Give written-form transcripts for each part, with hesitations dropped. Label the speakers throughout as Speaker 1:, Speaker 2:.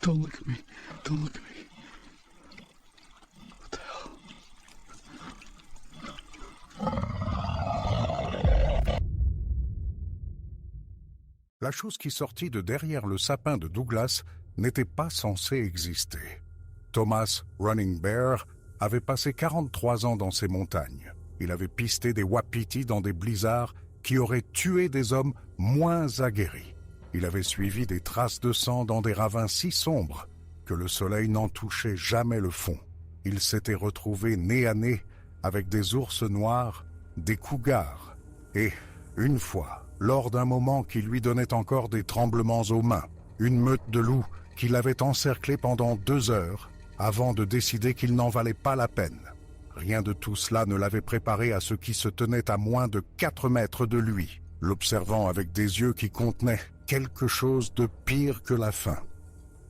Speaker 1: Don't look at me. Don't look at me. What the hell?
Speaker 2: La chose qui sortit de derrière le sapin de Douglas n'était pas censée exister. Thomas Running Bear avait passé 43 ans dans ces montagnes. Il avait pisté des wapitis dans des blizzards qui auraient tué des hommes moins aguerris. Il avait suivi des traces de sang dans des ravins si sombres que le soleil n'en touchait jamais le fond. Il s'était retrouvé nez à nez avec des ours noirs, des cougars, et, une fois, lors d'un moment qui lui donnait encore des tremblements aux mains, une meute de loups qui l'avait encerclé pendant 2 heures avant de décider qu'il n'en valait pas la peine. Rien de tout cela ne l'avait préparé à ce qui se tenait à moins de 4 mètres de lui, l'observant avec des yeux qui contenaient quelque chose de pire que la faim.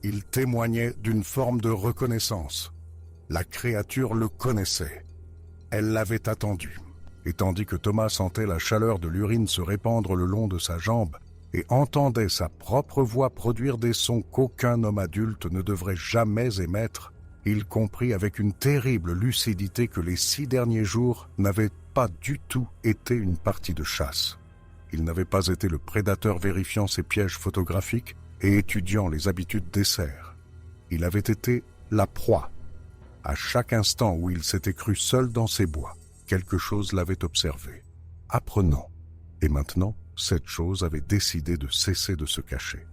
Speaker 2: Il témoignait d'une forme de reconnaissance. La créature le connaissait. Elle l'avait attendu. Et tandis que Thomas sentait la chaleur de l'urine se répandre le long de sa jambe et entendait sa propre voix produire des sons qu'aucun homme adulte ne devrait jamais émettre, il comprit avec une terrible lucidité que les 6 derniers jours n'avaient pas du tout été une partie de chasse. Il n'avait pas été le prédateur vérifiant ses pièges photographiques et étudiant les habitudes des cerfs. Il avait été la proie. À chaque instant où il s'était cru seul dans ses bois, quelque chose l'avait observé, apprenant. Et maintenant, cette chose avait décidé de cesser de se cacher.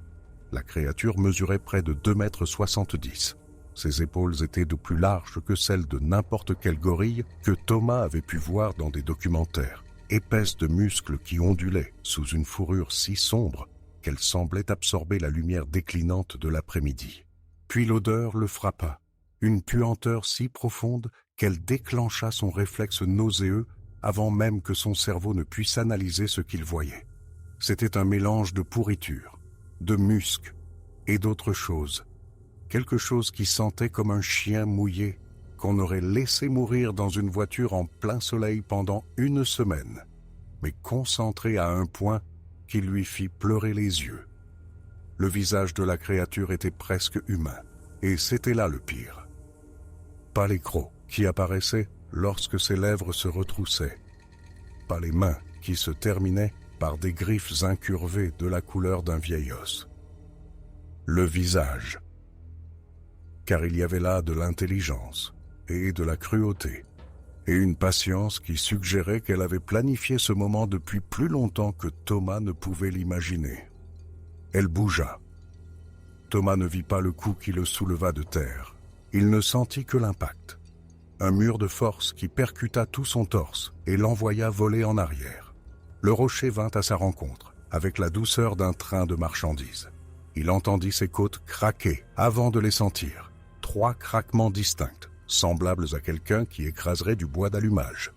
Speaker 2: La créature mesurait près de 2,70 m. Ses épaules étaient de plus larges que celles de n'importe quel gorille que Thomas avait pu voir dans des documentaires, épaisses de muscles qui ondulaient sous une fourrure si sombre qu'elle semblait absorber la lumière déclinante de l'après-midi. Puis l'odeur le frappa, une puanteur si profonde qu'elle déclencha son réflexe nauséeux avant même que son cerveau ne puisse analyser ce qu'il voyait. C'était un mélange de pourriture, de musc et d'autres choses. Quelque chose qui sentait comme un chien mouillé qu'on aurait laissé mourir dans une voiture en plein soleil pendant 1 semaine, mais concentré à un point qui lui fit pleurer les yeux. Le visage de la créature était presque humain, et c'était là le pire. Pas les crocs qui apparaissaient lorsque ses lèvres se retroussaient, pas les mains qui se terminaient par des griffes incurvées de la couleur d'un vieil os. Le visage. Car il y avait là de l'intelligence et de la cruauté, et une patience qui suggérait qu'elle avait planifié ce moment depuis plus longtemps que Thomas ne pouvait l'imaginer. Elle bougea. Thomas ne vit pas le coup qui le souleva de terre. Il ne sentit que l'impact. Un mur de force qui percuta tout son torse et l'envoya voler en arrière. Le rocher vint à sa rencontre, avec la douceur d'un train de marchandises. Il entendit ses côtes craquer avant de les sentir. 3 craquements distincts, semblables à quelqu'un qui écraserait du bois d'allumage.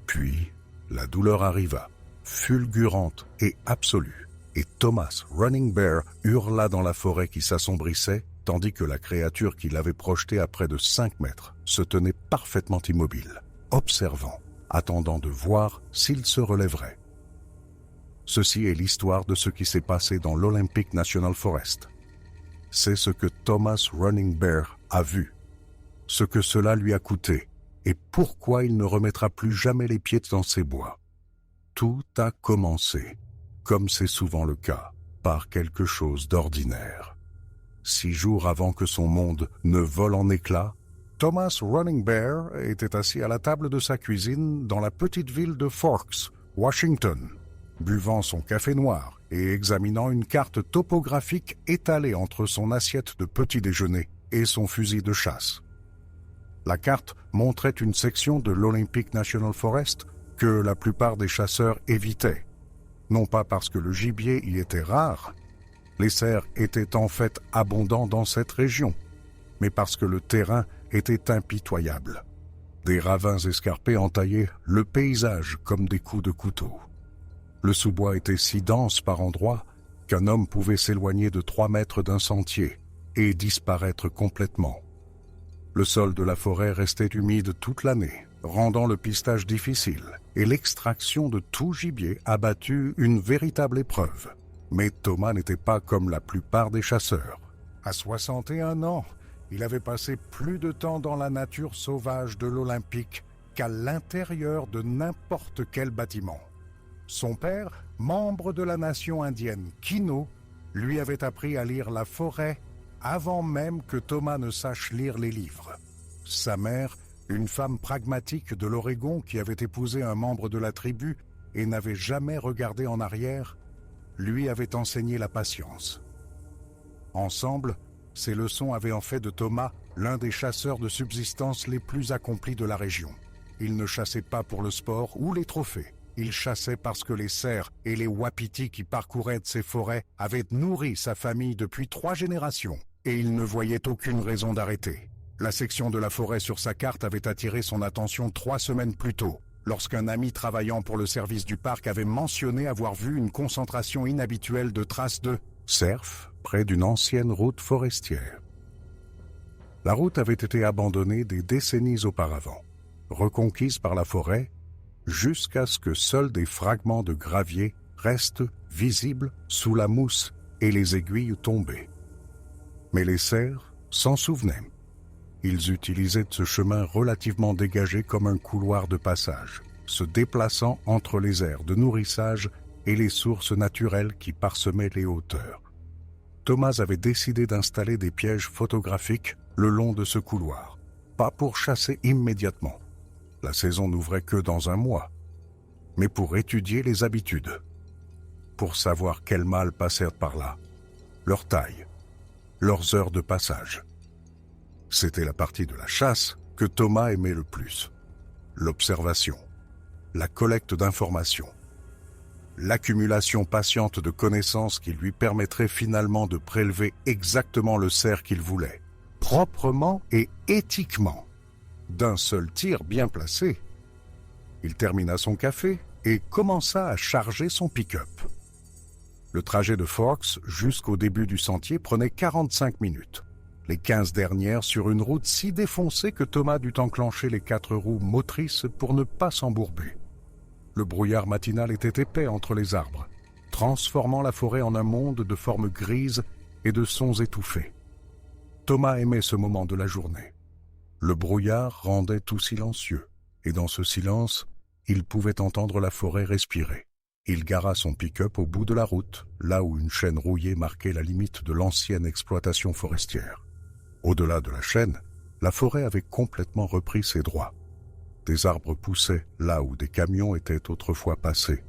Speaker 2: Puis, la douleur arriva, fulgurante et absolue, et Thomas Running Bear hurla dans la forêt qui s'assombrissait, tandis que la créature qui l'avait projeté à près de 5 mètres se tenait parfaitement immobile, observant, attendant de voir s'il se relèverait. Ceci est l'histoire de ce qui s'est passé dans l'Olympic National Forest. C'est ce que Thomas Running Bear a vu, ce que cela lui a coûté, et pourquoi il ne remettra plus jamais les pieds dans ces bois. Tout a commencé, comme c'est souvent le cas, par quelque chose d'ordinaire. 6 jours avant que son monde ne vole en éclats, Thomas Running Bear était assis à la table de sa cuisine dans la petite ville de Forks, Washington, buvant son café noir et examinant une carte topographique étalée entre son assiette de petit déjeuner et son fusil de chasse. La carte montrait une section de l'Olympic National Forest que la plupart des chasseurs évitaient, non pas parce que le gibier y était rare, les cerfs étaient en fait abondants dans cette région, mais parce que le terrain était impitoyable. Des ravins escarpés entaillaient le paysage comme des coups de couteau. Le sous-bois était si dense par endroits qu'un homme pouvait s'éloigner de 3 mètres d'un sentier et disparaître complètement. Le sol de la forêt restait humide toute l'année, rendant le pistage difficile et l'extraction de tout gibier abattu une véritable épreuve. Mais Thomas n'était pas comme la plupart des chasseurs. À 61 ans, il avait passé plus de temps dans la nature sauvage de l'Olympique qu'à l'intérieur de n'importe quel bâtiment. Son père, membre de la nation indienne Kino, lui avait appris à lire la forêt avant même que Thomas ne sache lire les livres. Sa mère, une femme pragmatique de l'Oregon qui avait épousé un membre de la tribu et n'avait jamais regardé en arrière, lui avait enseigné la patience. Ensemble, ces leçons avaient en fait de Thomas l'un des chasseurs de subsistance les plus accomplis de la région. Il ne chassait pas pour le sport ou les trophées. Il chassait parce que les cerfs et les wapitis qui parcouraient ces forêts avaient nourri sa famille depuis 3 générations, et il ne voyait aucune raison d'arrêter. La section de la forêt sur sa carte avait attiré son attention 3 semaines plus tôt, lorsqu'un ami travaillant pour le service du parc avait mentionné avoir vu une concentration inhabituelle de traces de cerfs près d'une ancienne route forestière. La route avait été abandonnée des décennies auparavant, reconquise par la forêt, jusqu'à ce que seuls des fragments de gravier restent visibles sous la mousse et les aiguilles tombées. Mais les cerfs s'en souvenaient. Ils utilisaient ce chemin relativement dégagé comme un couloir de passage, se déplaçant entre les aires de nourrissage et les sources naturelles qui parsemaient les hauteurs. Thomas avait décidé d'installer des pièges photographiques le long de ce couloir, pas pour chasser immédiatement. La saison n'ouvrait que dans un mois, mais pour étudier les habitudes, pour savoir quels mâles passèrent par là, leur taille, leurs heures de passage. C'était la partie de la chasse que Thomas aimait le plus. L'observation, la collecte d'informations, l'accumulation patiente de connaissances qui lui permettrait finalement de prélever exactement le cerf qu'il voulait, proprement et éthiquement, d'un seul tir bien placé. Il termina son café et commença à charger son pick-up. Le trajet de Forks jusqu'au début du sentier prenait 45 minutes. Les 15 dernières sur une route si défoncée que Thomas dut enclencher les 4 roues motrices pour ne pas s'embourber. Le brouillard matinal était épais entre les arbres, transformant la forêt en un monde de formes grises et de sons étouffés. Thomas aimait ce moment de la journée. Le brouillard rendait tout silencieux, et dans ce silence, il pouvait entendre la forêt respirer. Il gara son pick-up au bout de la route, là où une chaîne rouillée marquait la limite de l'ancienne exploitation forestière. Au-delà de la chaîne, la forêt avait complètement repris ses droits. Des arbres poussaient là où des camions étaient autrefois passés.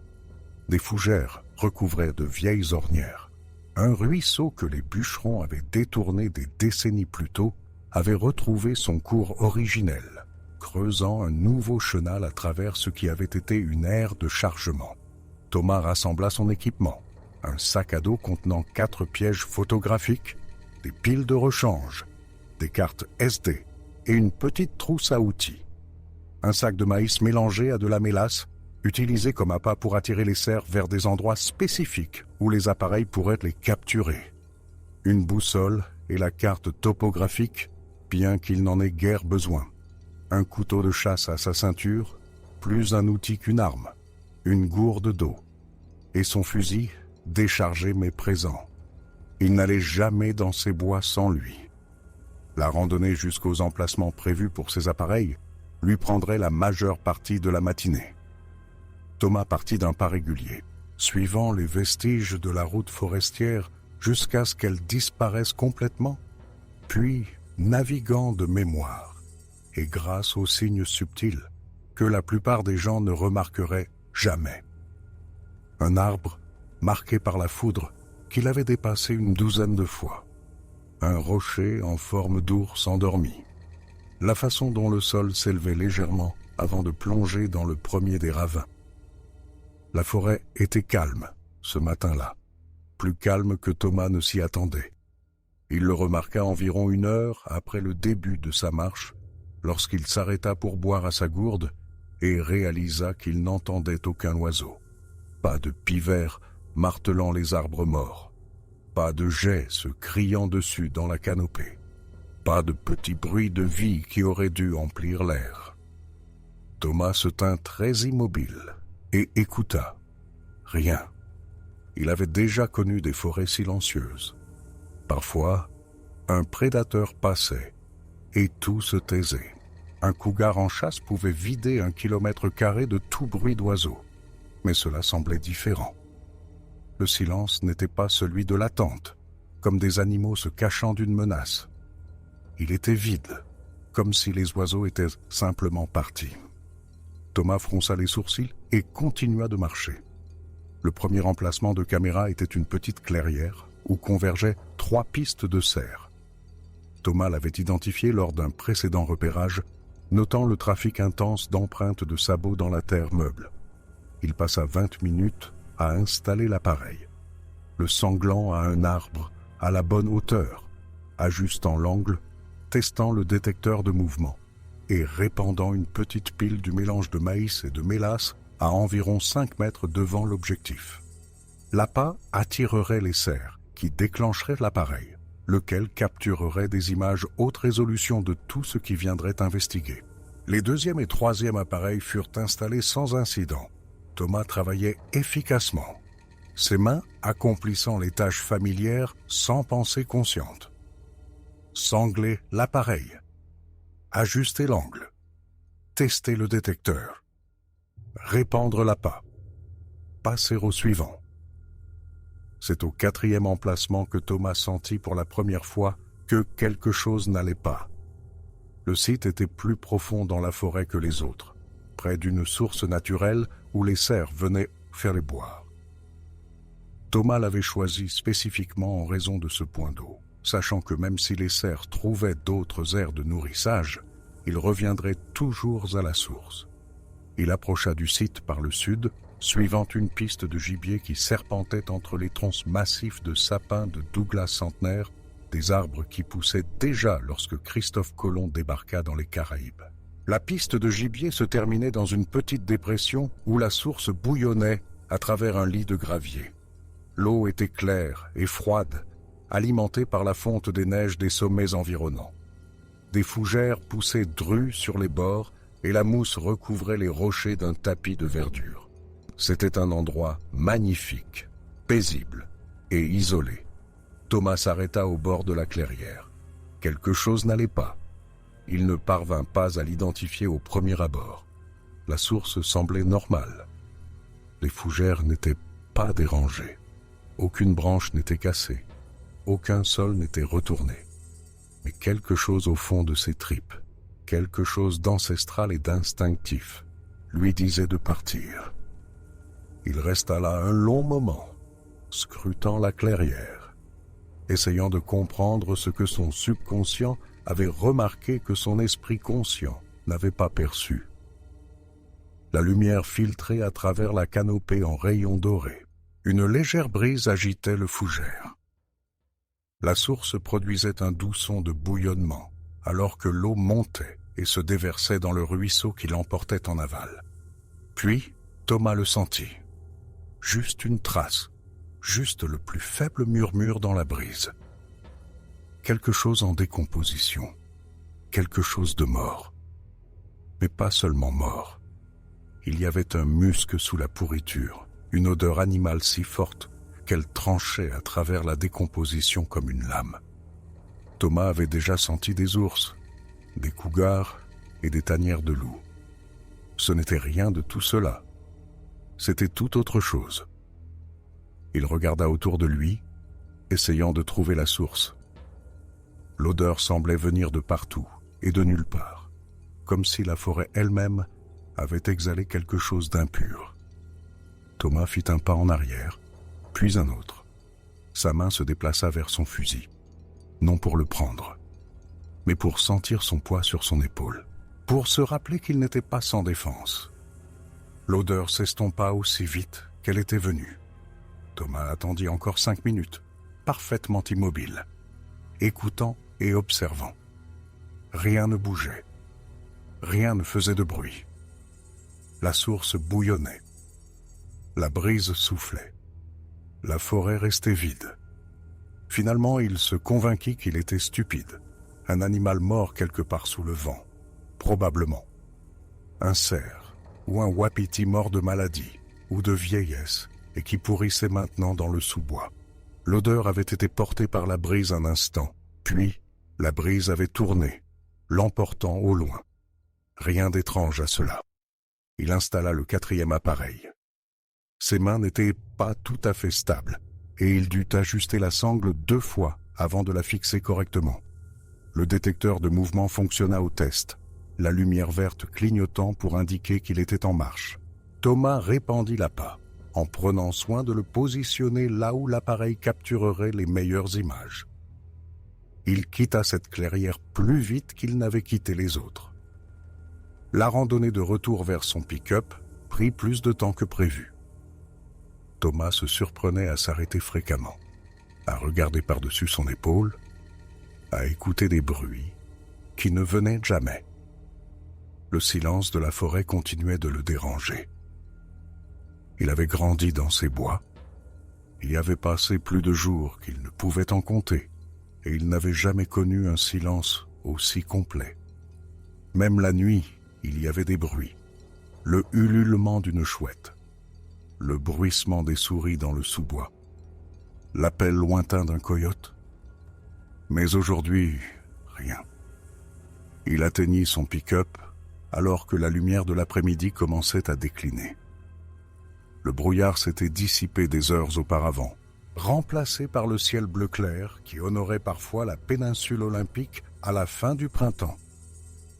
Speaker 2: Des fougères recouvraient de vieilles ornières. Un ruisseau que les bûcherons avaient détourné des décennies plus tôt avait retrouvé son cours originel, creusant un nouveau chenal à travers ce qui avait été une aire de chargement. Thomas rassembla son équipement, un sac à dos contenant 4 pièges photographiques, des piles de rechange, des cartes SD et une petite trousse à outils. Un sac de maïs mélangé à de la mélasse, utilisé comme appât pour attirer les cerfs vers des endroits spécifiques où les appareils pourraient les capturer. Une boussole et la carte topographique, bien qu'il n'en ait guère besoin. Un couteau de chasse à sa ceinture, plus un outil qu'une arme, une gourde d'eau, et son fusil, déchargé mais présent. Il n'allait jamais dans ces bois sans lui. La randonnée jusqu'aux emplacements prévus pour ces appareils lui prendrait la majeure partie de la matinée. Thomas partit d'un pas régulier, suivant les vestiges de la route forestière jusqu'à ce qu'elle disparaisse complètement, puis naviguant de mémoire, et grâce aux signes subtils que la plupart des gens ne remarqueraient jamais. Un arbre marqué par la foudre qu'il avait dépassé une 12aine de fois. Un rocher en forme d'ours endormi. La façon dont le sol s'élevait légèrement avant de plonger dans le premier des ravins. La forêt était calme, ce matin-là, plus calme que Thomas ne s'y attendait. Il le remarqua environ 1 heure après le début de sa marche, lorsqu'il s'arrêta pour boire à sa gourde et réalisa qu'il n'entendait aucun oiseau. Pas de pivert martelant les arbres morts, pas de geais se criant dessus dans la canopée, pas de petits bruits de vie qui auraient dû emplir l'air. Thomas se tint très immobile et écouta. Rien. Il avait déjà connu des forêts silencieuses. Parfois, Un prédateur passait, et tout se taisait. Un cougar en chasse pouvait vider 1 kilomètre carré de tout bruit d'oiseau, mais cela semblait différent. Le silence n'était pas celui de l'attente, comme des animaux se cachant d'une menace. Il était vide, comme si les oiseaux étaient simplement partis. Thomas fronça les sourcils et continua de marcher. Le premier emplacement de caméra était une petite clairière où convergeaient 3 pistes de cerfs. Thomas l'avait identifié lors d'un précédent repérage, notant le trafic intense d'empreintes de sabots dans la terre meuble. Il passa 20 minutes à installer l'appareil, le sanglant à un arbre à la bonne hauteur, ajustant l'angle, testant le détecteur de mouvement et répandant une petite pile du mélange de maïs et de mélasse à environ 5 mètres devant l'objectif. L'appât attirerait les cerfs qui déclencheraient l'appareil, lequel capturerait des images haute résolution de tout ce qui viendrait investiguer. Les 2e et 3e appareils furent installés sans incident. Thomas travaillait efficacement, ses mains accomplissant les tâches familières sans pensée consciente. Sangler l'appareil, ajuster l'angle, tester le détecteur, répandre l'appât, passer au suivant. C'est au 4e emplacement que Thomas sentit pour la première fois que quelque chose n'allait pas. Le site était plus profond dans la forêt que les autres, près d'une source naturelle où les cerfs venaient faire les boire. Thomas l'avait choisi spécifiquement en raison de ce point d'eau, sachant que même si les cerfs trouvaient d'autres aires de nourrissage, ils reviendraient toujours à la source. Il approcha du site par le sud, suivant une piste de gibier qui serpentait entre les troncs massifs de sapins de Douglas centenaire, des arbres qui poussaient déjà lorsque Christophe Colomb débarqua dans les Caraïbes. La piste de gibier se terminait dans une petite dépression où la source bouillonnait à travers un lit de gravier. L'eau était claire et froide, alimentée par la fonte des neiges des sommets environnants. Des fougères poussaient drues sur les bords et la mousse recouvrait les rochers d'un tapis de verdure. C'était un endroit magnifique, paisible et isolé. Thomas s'arrêta au bord de la clairière. Quelque chose n'allait pas. Il ne parvint pas à l'identifier au premier abord. La source semblait normale. Les fougères n'étaient pas dérangées. Aucune branche n'était cassée. Aucun sol n'était retourné. Mais quelque chose au fond de ses tripes, quelque chose d'ancestral et d'instinctif, lui disait de partir. Il resta là un long moment, scrutant la clairière, essayant de comprendre ce que son subconscient avait remarqué que son esprit conscient n'avait pas perçu. La lumière filtrait à travers la canopée en rayons dorés. Une légère brise agitait le fougère. La source produisait un doux son de bouillonnement, alors que l'eau montait et se déversait dans le ruisseau qui l'emportait en aval. Puis, Thomas le sentit. Juste une trace, juste le plus faible murmure dans la brise. Quelque chose en décomposition, quelque chose de mort. Mais pas seulement mort. Il y avait un musc sous la pourriture, une odeur animale si forte qu'elle tranchait à travers la décomposition comme une lame. Thomas avait déjà senti des ours, des cougars et des tanières de loups. Ce n'était rien de tout cela. C'était tout autre chose. Il regarda autour de lui, essayant de trouver la source. L'odeur semblait venir de partout et de nulle part, comme si la forêt elle-même avait exhalé quelque chose d'impur. Thomas fit un pas en arrière, puis un autre. Sa main se déplaça vers son fusil, non pour le prendre, mais pour sentir son poids sur son épaule, pour se rappeler qu'il n'était pas sans défense. L'odeur s'estompa aussi vite qu'elle était venue. Thomas attendit encore 5 minutes, parfaitement immobile, écoutant et observant. Rien ne bougeait, rien ne faisait de bruit. La source bouillonnait, la brise soufflait. La forêt restait vide. Finalement, il se convainquit qu'il était stupide. Un animal mort quelque part sous le vent, probablement. Un cerf ou un wapiti mort de maladie ou de vieillesse et qui pourrissait maintenant dans le sous-bois. L'odeur avait été portée par la brise un instant Puis, la brise avait tourné, l'emportant au loin. Rien d'étrange à cela. Il installa le 4e appareil. Ses mains n'étaient pas tout à fait stables, et il dut ajuster la sangle 2 fois avant de la fixer correctement. Le détecteur de mouvement fonctionna au test, la lumière verte clignotant pour indiquer qu'il était en marche. Thomas répandit l'appât, en prenant soin de le positionner là où l'appareil capturerait les meilleures images. Il quitta cette clairière plus vite qu'il n'avait quitté les autres. La randonnée de retour vers son pick-up prit plus de temps que prévu. Thomas se surprenait à s'arrêter fréquemment, à regarder par-dessus son épaule, à écouter des bruits qui ne venaient jamais. Le silence de la forêt continuait de le déranger. Il avait grandi dans ces bois, y avait passé plus de jours qu'il ne pouvait en compter, et il n'avait jamais connu un silence aussi complet. Même la nuit, il y avait des bruits. Le ululement d'une chouette, le bruissement des souris dans le sous-bois, l'appel lointain d'un coyote. Mais aujourd'hui, rien. Il atteignit son pick-up alors que la lumière de l'après-midi commençait à décliner. Le brouillard s'était dissipé des heures auparavant, remplacé par le ciel bleu clair qui honorait parfois la péninsule olympique à la fin du printemps.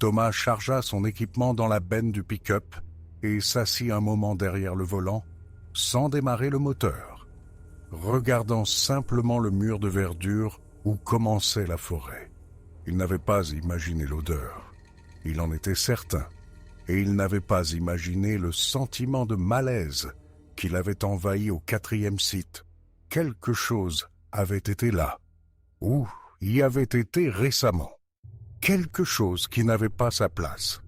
Speaker 2: Thomas chargea son équipement dans la benne du pick-up et s'assit un moment derrière le volant, sans démarrer le moteur, regardant simplement le mur de verdure où commençait la forêt. Il n'avait pas imaginé l'odeur, il en était certain, et il n'avait pas imaginé le sentiment de malaise qu'il avait envahi au 4e site. Quelque chose avait été là, ou y avait été récemment. Quelque chose qui n'avait pas sa place.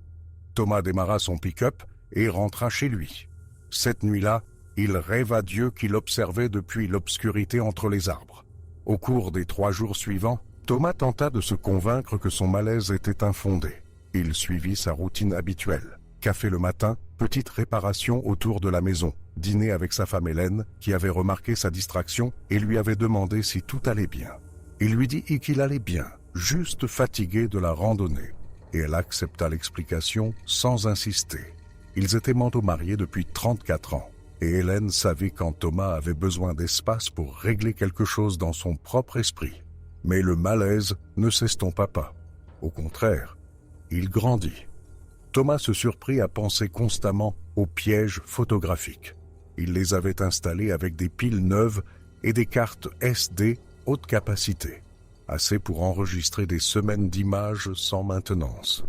Speaker 2: Thomas démarra son pick-up et rentra chez lui. Cette nuit-là, il rêva Dieu qu'il observait depuis l'obscurité entre les arbres. Au cours des 3 jours suivants, Thomas tenta de se convaincre que son malaise était infondé. Il suivit sa routine habituelle. Café le matin, petite réparation autour de la maison, dîner avec sa femme Hélène, qui avait remarqué sa distraction et lui avait demandé si tout allait bien. Il lui dit qu'il allait bien, juste fatigué de la randonnée, et elle accepta l'explication sans insister. Ils étaient mariés depuis 34 ans, et Hélène savait quand Thomas avait besoin d'espace pour régler quelque chose dans son propre esprit. Mais le malaise ne s'estompa pas. Au contraire, il grandit. Thomas se surprit à penser constamment aux pièges photographiques. Il les avait installés avec des piles neuves et des cartes SD haute capacité, assez pour enregistrer des semaines d'images sans maintenance.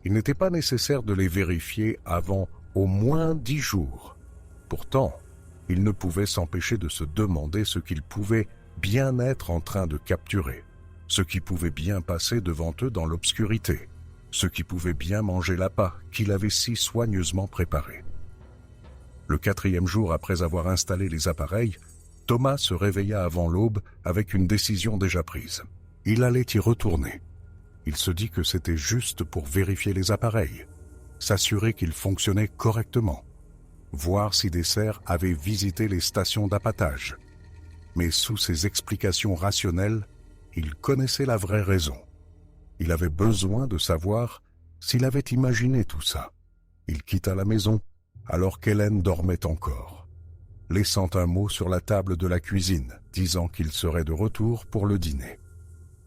Speaker 2: Il n'était pas nécessaire de les vérifier avant au moins 10 jours. Pourtant, il ne pouvait s'empêcher de se demander ce qu'il pouvait bien être en train de capturer, ce qui pouvait bien passer devant eux dans l'obscurité, ce qui pouvait bien manger l'appât qu'il avait si soigneusement préparé. Le 4e jour après avoir installé les appareils, Thomas se réveilla avant l'aube avec une décision déjà prise. Il allait y retourner. Il se dit que c'était juste pour vérifier les appareils, s'assurer qu'ils fonctionnaient correctement, voir si des cerfs avaient visité les stations d'appâtage. Mais sous ses explications rationnelles, il connaissait la vraie raison. Il avait besoin de savoir s'il avait imaginé tout ça. Il quitta la maison alors qu'Hélène dormait encore, laissant un mot sur la table de la cuisine, disant qu'il serait de retour pour le dîner.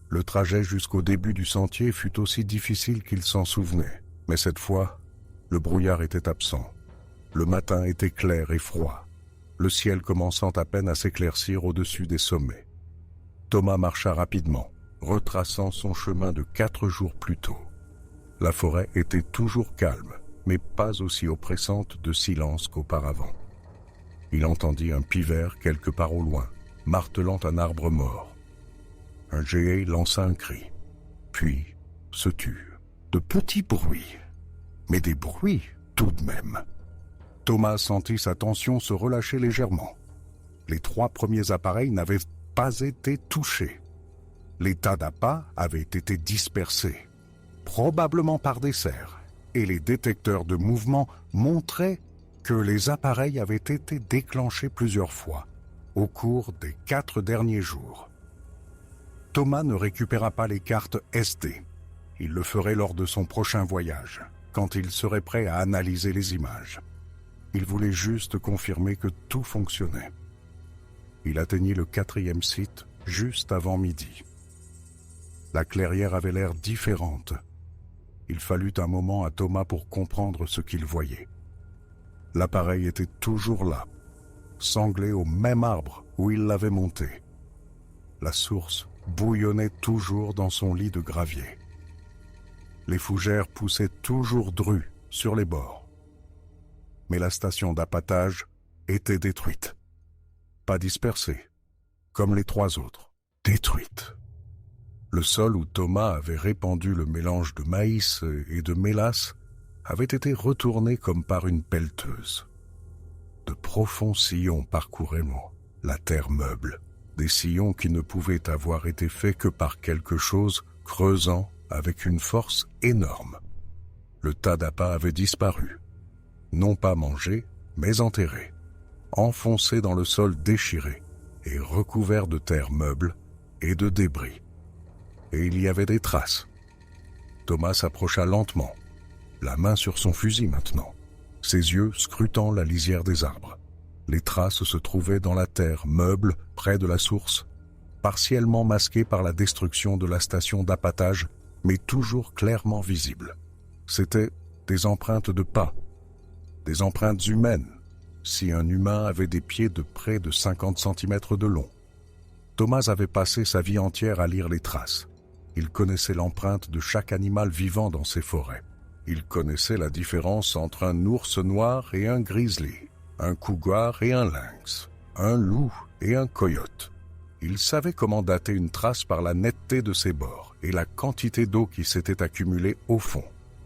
Speaker 2: Le trajet jusqu'au début du sentier fut aussi difficile qu'il s'en souvenait, mais cette fois, le brouillard était absent. Le matin était clair et froid, le ciel commençant à peine à s'éclaircir au-dessus des sommets. Thomas marcha rapidement, retraçant son chemin de 4 jours plus tôt. La forêt était toujours calme, mais pas aussi oppressante de silence qu'auparavant. Il entendit un pivert quelque part au loin, martelant un arbre mort. Un geai lança un cri, puis se tut. De petits bruits, mais des bruits tout de même. Thomas sentit sa tension se relâcher légèrement. Les 3 premiers appareils n'avaient pas été touchés. Les tas d'appât avaient été dispersés, probablement par des cerfs, et les détecteurs de mouvement montraient que les appareils avaient été déclenchés plusieurs fois au cours des 4 derniers jours. Thomas ne récupéra pas les cartes SD. Il le ferait lors de son prochain voyage, quand il serait prêt à analyser les images. Il voulait juste confirmer que tout fonctionnait. Il atteignit le 4e site juste avant midi. La clairière avait l'air différente. Il fallut un moment à Thomas pour comprendre ce qu'il voyait. L'appareil était toujours là, sanglé au même arbre où il l'avait monté. La source bouillonnait toujours dans son lit de gravier. Les fougères poussaient toujours drues sur les bords. Mais la station d'appâtage était détruite. Pas dispersée, comme les 3 autres, détruite. Le sol où Thomas avait répandu le mélange de maïs et de mélasse avait été retourné comme par une pelleteuse. De profonds sillons parcouraient la terre meuble, des sillons qui ne pouvaient avoir été faits que par quelque chose creusant avec une force énorme. Le tas d'appât avait disparu, non pas mangé, mais enterré, enfoncé dans le sol déchiré et recouvert de terre meuble et de débris. Et il y avait des traces. Thomas s'approcha lentement, la main sur son fusil maintenant, ses yeux scrutant la lisière des arbres. Les traces se trouvaient dans la terre meuble près de la source, partiellement masquée par la destruction de la station d'appâtage, mais toujours clairement visible. C'étaient des empreintes de pas, des empreintes humaines, si un humain avait des pieds de près de 50 cm de long. Thomas avait passé sa vie entière à lire les traces. Il connaissait l'empreinte de chaque animal vivant dans ces forêts. Il connaissait la différence entre un ours noir et un grizzly, un cougar et un lynx, un loup et un coyote. Il savait comment dater une trace par la netteté de ses bords et la quantité d'eau qui s'était accumulée au fond.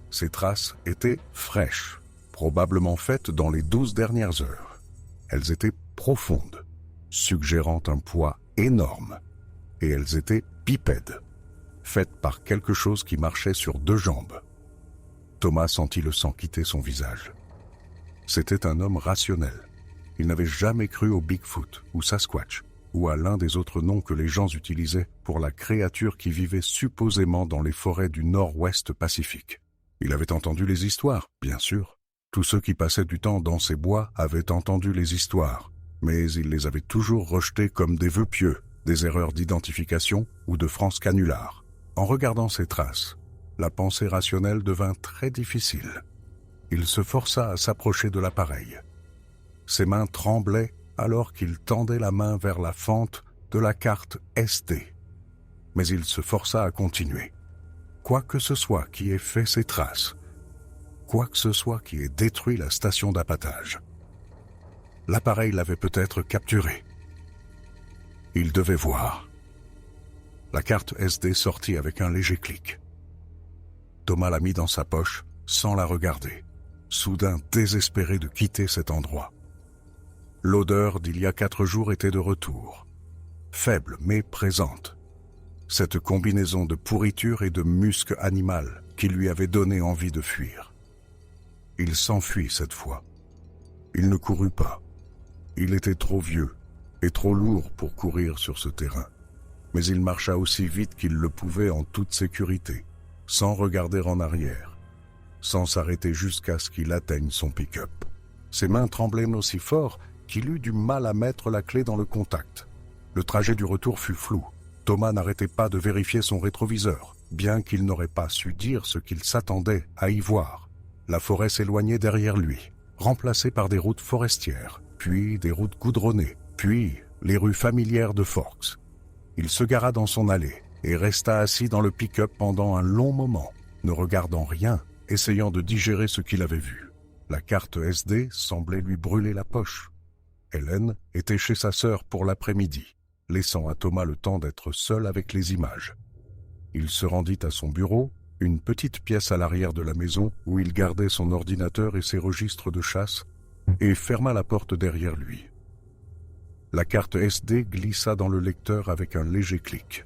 Speaker 2: Ces traces étaient fraîches, probablement faites dans les 12 dernières heures. Elles étaient profondes, suggérant un poids énorme, et elles étaient bipèdes, faites par quelque chose qui marchait sur 2 jambes. Thomas sentit le sang quitter son visage. C'était un homme rationnel. Il n'avait jamais cru au Bigfoot ou Sasquatch, ou à l'un des autres noms que les gens utilisaient pour la créature qui vivait supposément dans les forêts du nord-ouest Pacifique. Il avait entendu les histoires, bien sûr. Tous ceux qui passaient du temps dans ces bois avaient entendu les histoires, mais ils les avaient toujours rejetées comme des vœux pieux, des erreurs d'identification ou de France Canular. En regardant ces traces, la pensée rationnelle devint très difficile. Il se força à s'approcher de l'appareil. Ses mains tremblaient alors qu'il tendait la main vers la fente de la carte SD. Mais il se força à continuer. Quoi que ce soit qui ait fait ces traces, quoi que ce soit qui ait détruit la station d'appâtage, l'appareil l'avait peut-être capturé. Il devait voir. La carte SD sortit avec un léger clic. Thomas la mit dans sa poche sans la regarder, soudain désespéré de quitter cet endroit. L'odeur d'il y a 4 jours était de retour, faible mais présente. Cette combinaison de pourriture et de musc animal qui lui avait donné envie de fuir. Il s'enfuit cette fois. Il ne courut pas. Il était trop vieux et trop lourd pour courir sur ce terrain. Mais il marcha aussi vite qu'il le pouvait en toute sécurité, sans regarder en arrière, sans s'arrêter jusqu'à ce qu'il atteigne son pick-up. Ses mains tremblaient aussi fort qu'il eut du mal à mettre la clé dans le contact. Le trajet du retour fut flou. Thomas n'arrêtait pas de vérifier son rétroviseur, bien qu'il n'aurait pas su dire ce qu'il s'attendait à y voir. La forêt s'éloignait derrière lui, remplacée par des routes forestières, puis des routes goudronnées, puis les rues familières de Forks. Il se gara dans son allée et resta assis dans le pick-up pendant un long moment, ne regardant rien, essayant de digérer ce qu'il avait vu. La carte SD semblait lui brûler la poche. Hélène était chez sa sœur pour l'après-midi, laissant à Thomas le temps d'être seul avec les images. Il se rendit à son bureau, une petite pièce à l'arrière de la maison où il gardait son ordinateur et ses registres de chasse, et ferma la porte derrière lui. La carte SD glissa dans le lecteur avec un léger clic.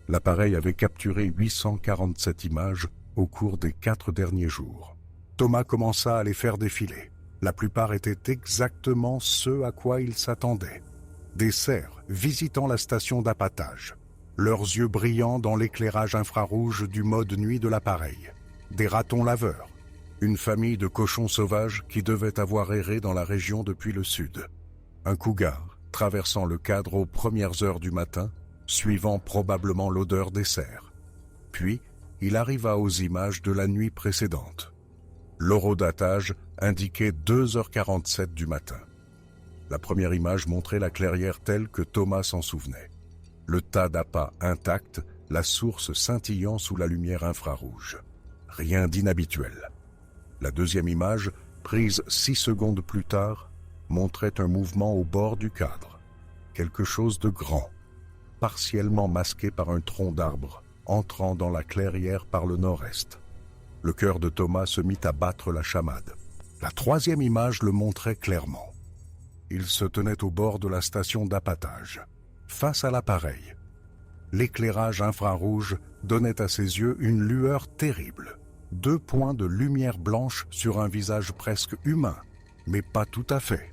Speaker 2: L'appareil avait capturé 847 images au cours des 4 derniers jours. Thomas commença à les faire défiler. La plupart étaient exactement ce à quoi il s'attendait. Des cerfs visitant la station d'appâtage. leurs yeux brillants dans l'éclairage infrarouge du mode nuit de l'appareil. Des ratons laveurs, une famille de cochons sauvages qui devaient avoir erré dans la région depuis le sud. Un cougar traversant le cadre aux premières heures du matin, suivant probablement l'odeur des cerfs. Puis, il arriva aux images de la nuit précédente. L'horodatage indiquait 2h47 du matin. La première image montrait la clairière telle que Thomas s'en souvenait. Le tas d'appât intact, la source scintillant sous la lumière infrarouge. Rien d'inhabituel. La deuxième image, prise 6 secondes plus tard, montrait un mouvement au bord du cadre. Quelque chose de grand, partiellement masqué par un tronc d'arbre, entrant dans la clairière par le nord-est. Le cœur de Thomas se mit à battre la chamade. La troisième image le montrait clairement. Il se tenait au bord de la station d'appâtage, face à l'appareil. L'éclairage infrarouge donnait à ses yeux une lueur terrible. 2 points de lumière blanche sur un visage presque humain, mais pas tout à fait.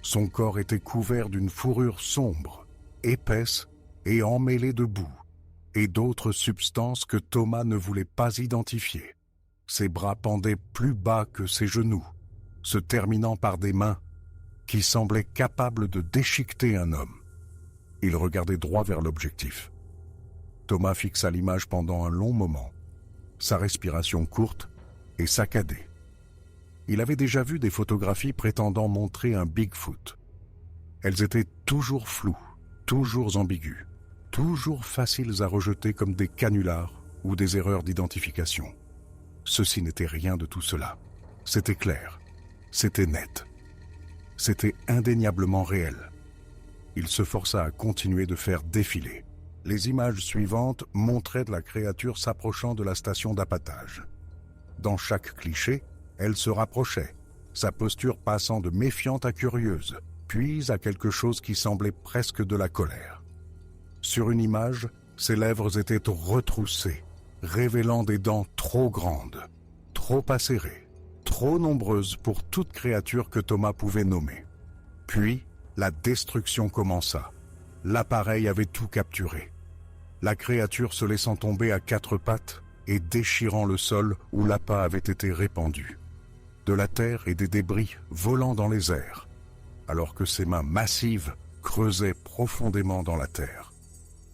Speaker 2: Son corps était couvert d'une fourrure sombre, épaisse et emmêlée de boue, et d'autres substances que Thomas ne voulait pas identifier. Ses bras pendaient plus bas que ses genoux, se terminant par des mains qui semblaient capables de déchiqueter un homme. Il regardait droit vers l'objectif. Thomas fixa l'image pendant un long moment, sa respiration courte et saccadée. Il avait déjà vu des photographies prétendant montrer un Bigfoot. Elles étaient toujours floues, toujours ambiguës, toujours faciles à rejeter comme des canulars ou des erreurs d'identification. Ceci n'était rien de tout cela. C'était clair, c'était net, c'était indéniablement réel. Il se força à continuer de faire défiler. Les images suivantes montraient la créature s'approchant de la station d'appâtage. Dans chaque cliché, elle se rapprochait, sa posture passant de méfiante à curieuse, puis à quelque chose qui semblait presque de la colère. Sur une image, ses lèvres étaient retroussées, révélant des dents trop grandes, trop acérées, trop nombreuses pour toute créature que Thomas pouvait nommer. Puis, la destruction commença. L'appareil avait tout capturé. La créature se laissant tomber à 4 pattes et déchirant le sol où l'appât avait été répandu. De la terre et des débris volant dans les airs, alors que ses mains massives creusaient profondément dans la terre.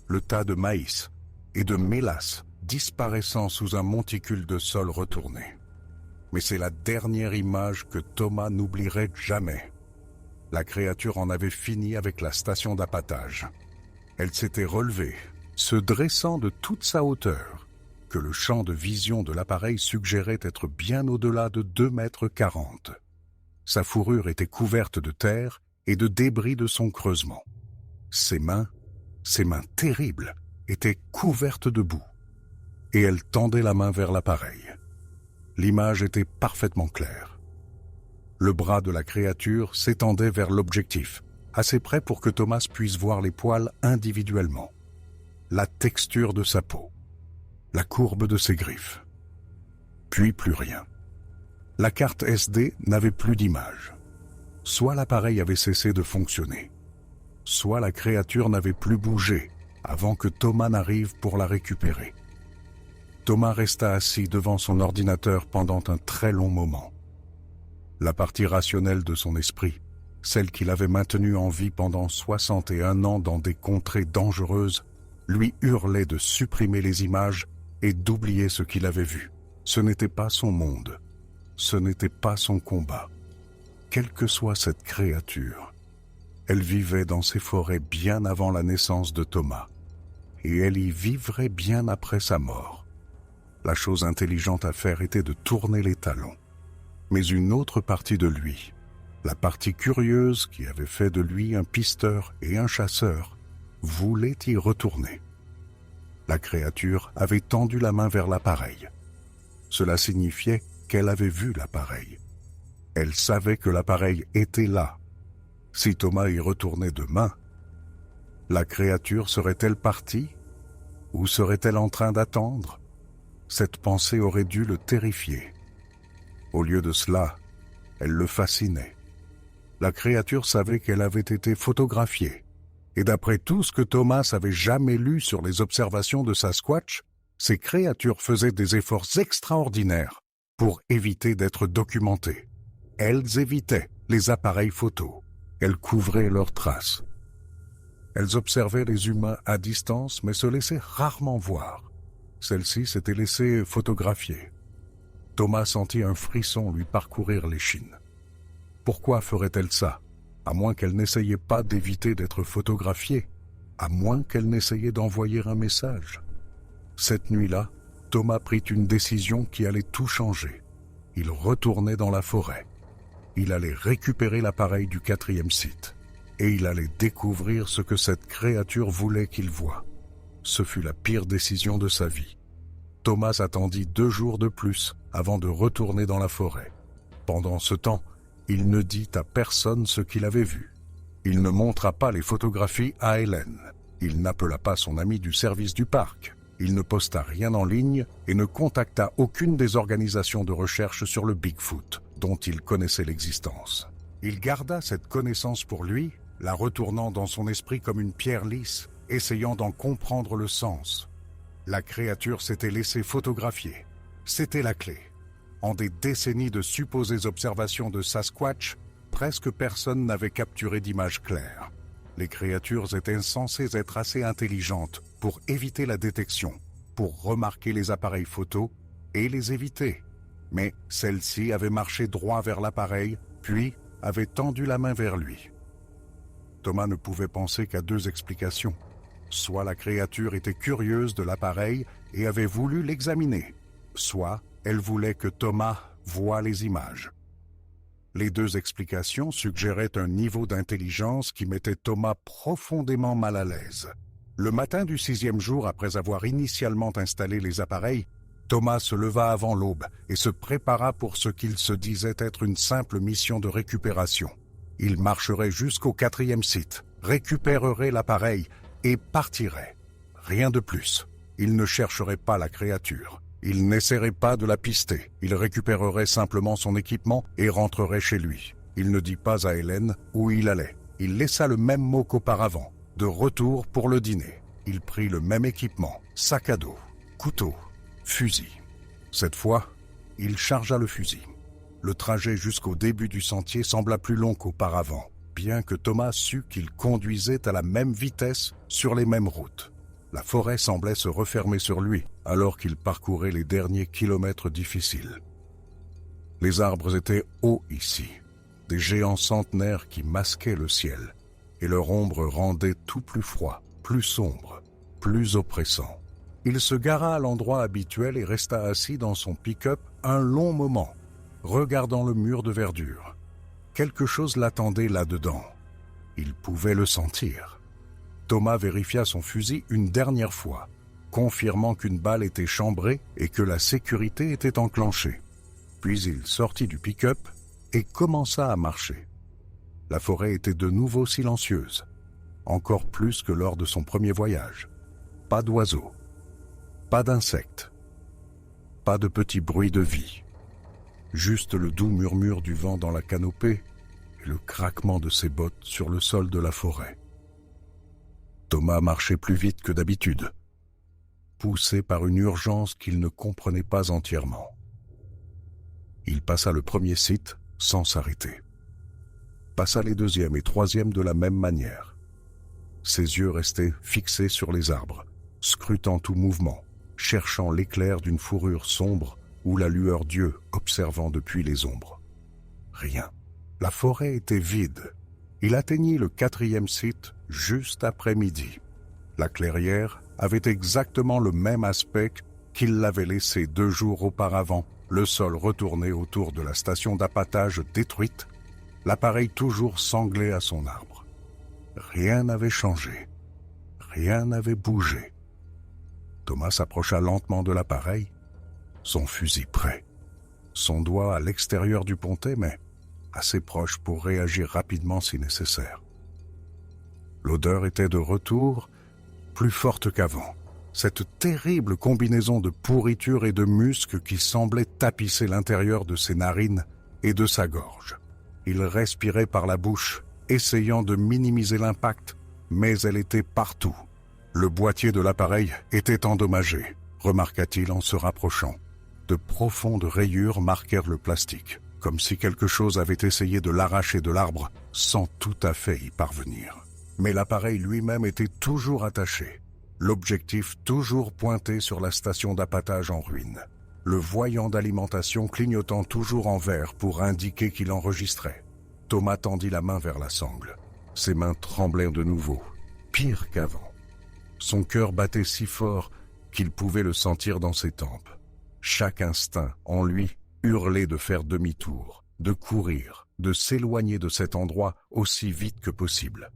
Speaker 2: Le tas de maïs et de mélasse disparaissant sous un monticule de sol retourné. Mais c'est la dernière image que Thomas n'oublierait jamais. La créature en avait fini avec la station d'appâtage. Elle s'était relevée, se dressant de toute sa hauteur, que le champ de vision de l'appareil suggérait être bien au-delà de 2,40 m. Sa fourrure était couverte de terre et de débris de son creusement. Ses mains terribles, étaient couvertes de boue, et elle tendait la main vers l'appareil. L'image était parfaitement claire. Le bras de la créature s'étendait vers l'objectif, assez près pour que Thomas puisse voir les poils individuellement, la texture de sa peau, la courbe de ses griffes. Puis plus rien. La carte SD n'avait plus d'image. Soit l'appareil avait cessé de fonctionner, soit la créature n'avait plus bougé avant que Thomas n'arrive pour la récupérer. Thomas resta assis devant son ordinateur pendant un très long moment. La partie rationnelle de son esprit, celle qu'il avait maintenue en vie pendant 61 ans dans des contrées dangereuses, lui hurlait de supprimer les images et d'oublier ce qu'il avait vu. Ce n'était pas son monde, ce n'était pas son combat. Quelle que soit cette créature, elle vivait dans ces forêts bien avant la naissance de Thomas, et elle y vivrait bien après sa mort. La chose intelligente à faire était de tourner les talons. Mais une autre partie de lui, la partie curieuse qui avait fait de lui un pisteur et un chasseur, voulait y retourner. La créature avait tendu la main vers l'appareil. Cela signifiait qu'elle avait vu l'appareil. Elle savait que l'appareil était là. Si Thomas y retournait demain, la créature serait-elle partie? Ou serait-elle en train d'attendre? Cette pensée aurait dû le terrifier. Au lieu de cela, elle le fascinait. La créature savait qu'elle avait été photographiée Et d'après tout ce que Thomas avait jamais lu sur les observations de Sasquatch, ces créatures faisaient des efforts extraordinaires pour éviter d'être documentées. Elles évitaient les appareils photos. Elles couvraient leurs traces. Elles observaient les humains à distance, mais se laissaient rarement voir. Celle-ci s'était laissée photographier. Thomas sentit un frisson lui parcourir l'échine. Pourquoi ferait-elle ça? À moins qu'elle n'essayait pas d'éviter d'être photographiée, à moins qu'elle n'essayait d'envoyer un message. Cette nuit-là, Thomas prit une décision qui allait tout changer. Il retournait dans la forêt. Il allait récupérer l'appareil du 4e site. Et il allait découvrir ce que cette créature voulait qu'il voie. Ce fut la pire décision de sa vie. Thomas attendit 2 jours de plus avant de retourner dans la forêt. Pendant ce temps, il ne dit à personne ce qu'il avait vu. Il ne montra pas les photographies à Hélène. Il n'appela pas son ami du service du parc. Il ne posta rien en ligne et ne contacta aucune des organisations de recherche sur le Bigfoot, dont il connaissait l'existence. Il garda cette connaissance pour lui, la retournant dans son esprit comme une pierre lisse, essayant d'en comprendre le sens. La créature s'était laissée photographier. C'était la clé. En des décennies de supposées observations de Sasquatch, presque personne n'avait capturé d'image claire. Les créatures étaient censées être assez intelligentes pour éviter la détection, pour remarquer les appareils photos et les éviter. Mais celle-ci avait marché droit vers l'appareil, puis avait tendu la main vers lui. Thomas ne pouvait penser qu'à 2 explications. Soit la créature était curieuse de l'appareil et avait voulu l'examiner, soit elle voulait que Thomas voie les images. Les 2 explications suggéraient un niveau d'intelligence qui mettait Thomas profondément mal à l'aise. Le matin du 6e jour après avoir initialement installé les appareils, Thomas se leva avant l'aube et se prépara pour ce qu'il se disait être une simple mission de récupération. Il marcherait jusqu'au 4e site, récupérerait l'appareil et partirait. Rien de plus. Il ne chercherait pas la créature. Il n'essaierait pas de la pister. Il récupérerait simplement son équipement et rentrerait chez lui. Il ne dit pas à Hélène où il allait. Il laissa le même mot qu'auparavant. De retour pour le dîner. Il prit le même équipement, sac à dos, couteau, fusil. Cette fois, il chargea le fusil. Le trajet jusqu'au début du sentier sembla plus long qu'auparavant, bien que Thomas sût qu'il conduisait à la même vitesse sur les mêmes routes. La forêt semblait se refermer sur lui alors qu'il parcourait les derniers kilomètres difficiles. Les arbres étaient hauts ici, des géants centenaires qui masquaient le ciel, et leur ombre rendait tout plus froid, plus sombre, plus oppressant. Il se gara à l'endroit habituel et resta assis dans son pick-up un long moment, regardant le mur de verdure. Quelque chose l'attendait là-dedans. Il pouvait le sentir. Thomas vérifia son fusil une dernière fois, confirmant qu'une balle était chambrée et que la sécurité était enclenchée. Puis il sortit du pick-up et commença à marcher. La forêt était de nouveau silencieuse, encore plus que lors de son premier voyage. Pas d'oiseaux, pas d'insectes, pas de petits bruits de vie. Juste le doux murmure du vent dans la canopée et le craquement de ses bottes sur le sol de la forêt. Thomas marchait plus vite que d'habitude, poussé par une urgence qu'il ne comprenait pas entièrement. Il passa le premier site sans s'arrêter. Passa les 2e et 3e de la même manière. Ses yeux restaient fixés sur les arbres, scrutant tout mouvement, cherchant l'éclair d'une fourrure sombre ou la lueur d'yeux observant depuis les ombres. Rien. La forêt était vide. Il atteignit le 4e site juste après midi. La clairière avait exactement le même aspect qu'il l'avait laissé 2 jours auparavant, le sol retourné autour de la station d'appâtage détruite, l'appareil toujours sanglé à son arbre. Rien n'avait changé. Rien n'avait bougé. Thomas s'approcha lentement de l'appareil, son fusil prêt, son doigt à l'extérieur du pontet, mais assez proche pour réagir rapidement si nécessaire. L'odeur était de retour, plus forte qu'avant. Cette terrible combinaison de pourriture et de musc qui semblait tapisser l'intérieur de ses narines et de sa gorge. Il respirait par la bouche, essayant de minimiser l'impact, mais elle était partout. Le boîtier de l'appareil était endommagé, remarqua-t-il en se rapprochant. De profondes rayures marquèrent le plastique, comme si quelque chose avait essayé de l'arracher de l'arbre sans tout à fait y parvenir. Mais l'appareil lui-même était toujours attaché, l'objectif toujours pointé sur la station d'appâtage en ruine, le voyant d'alimentation clignotant toujours en vert pour indiquer qu'il enregistrait. Thomas tendit la main vers la sangle. Ses mains tremblèrent de nouveau, pire qu'avant. Son cœur battait si fort qu'il pouvait le sentir dans ses tempes. Chaque instinct en lui hurlait de faire demi-tour, de courir, de s'éloigner de cet endroit aussi vite que possible.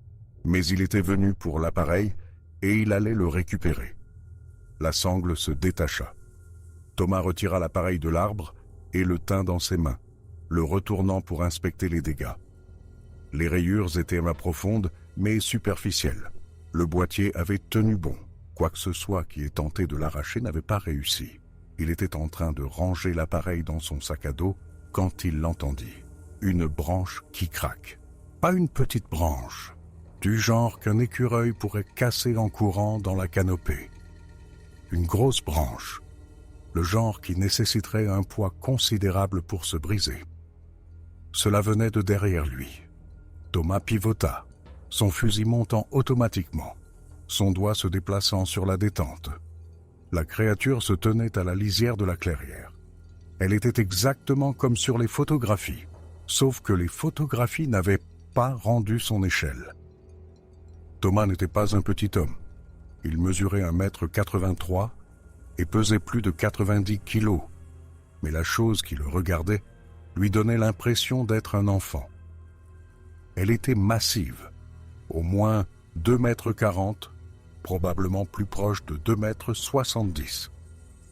Speaker 2: Mais il était venu pour l'appareil et il allait le récupérer. La sangle se détacha. Thomas retira l'appareil de l'arbre et le tint dans ses mains, le retournant pour inspecter les dégâts. Les rayures étaient moins profondes, mais superficielles. Le boîtier avait tenu bon. Quoi que ce soit qui ait tenté de l'arracher n'avait pas réussi. Il était en train de ranger l'appareil dans son sac à dos quand il l'entendit. Une branche qui craque. Pas une petite branche, du genre qu'un écureuil pourrait casser en courant dans la canopée. Une grosse branche, le genre qui nécessiterait un poids considérable pour se briser. Cela venait de derrière lui. Thomas pivota, son fusil montant automatiquement, son doigt se déplaçant sur la détente. La créature se tenait à la lisière de la clairière. Elle était exactement comme sur les photographies, sauf que les photographies n'avaient pas rendu son échelle. Thomas n'était pas un petit homme. Il mesurait 1,83 m et pesait plus de 90 kilos. Mais la chose qui le regardait lui donnait l'impression d'être un enfant. Elle était massive, au moins 2,40 m, probablement plus proche de 2,70 m.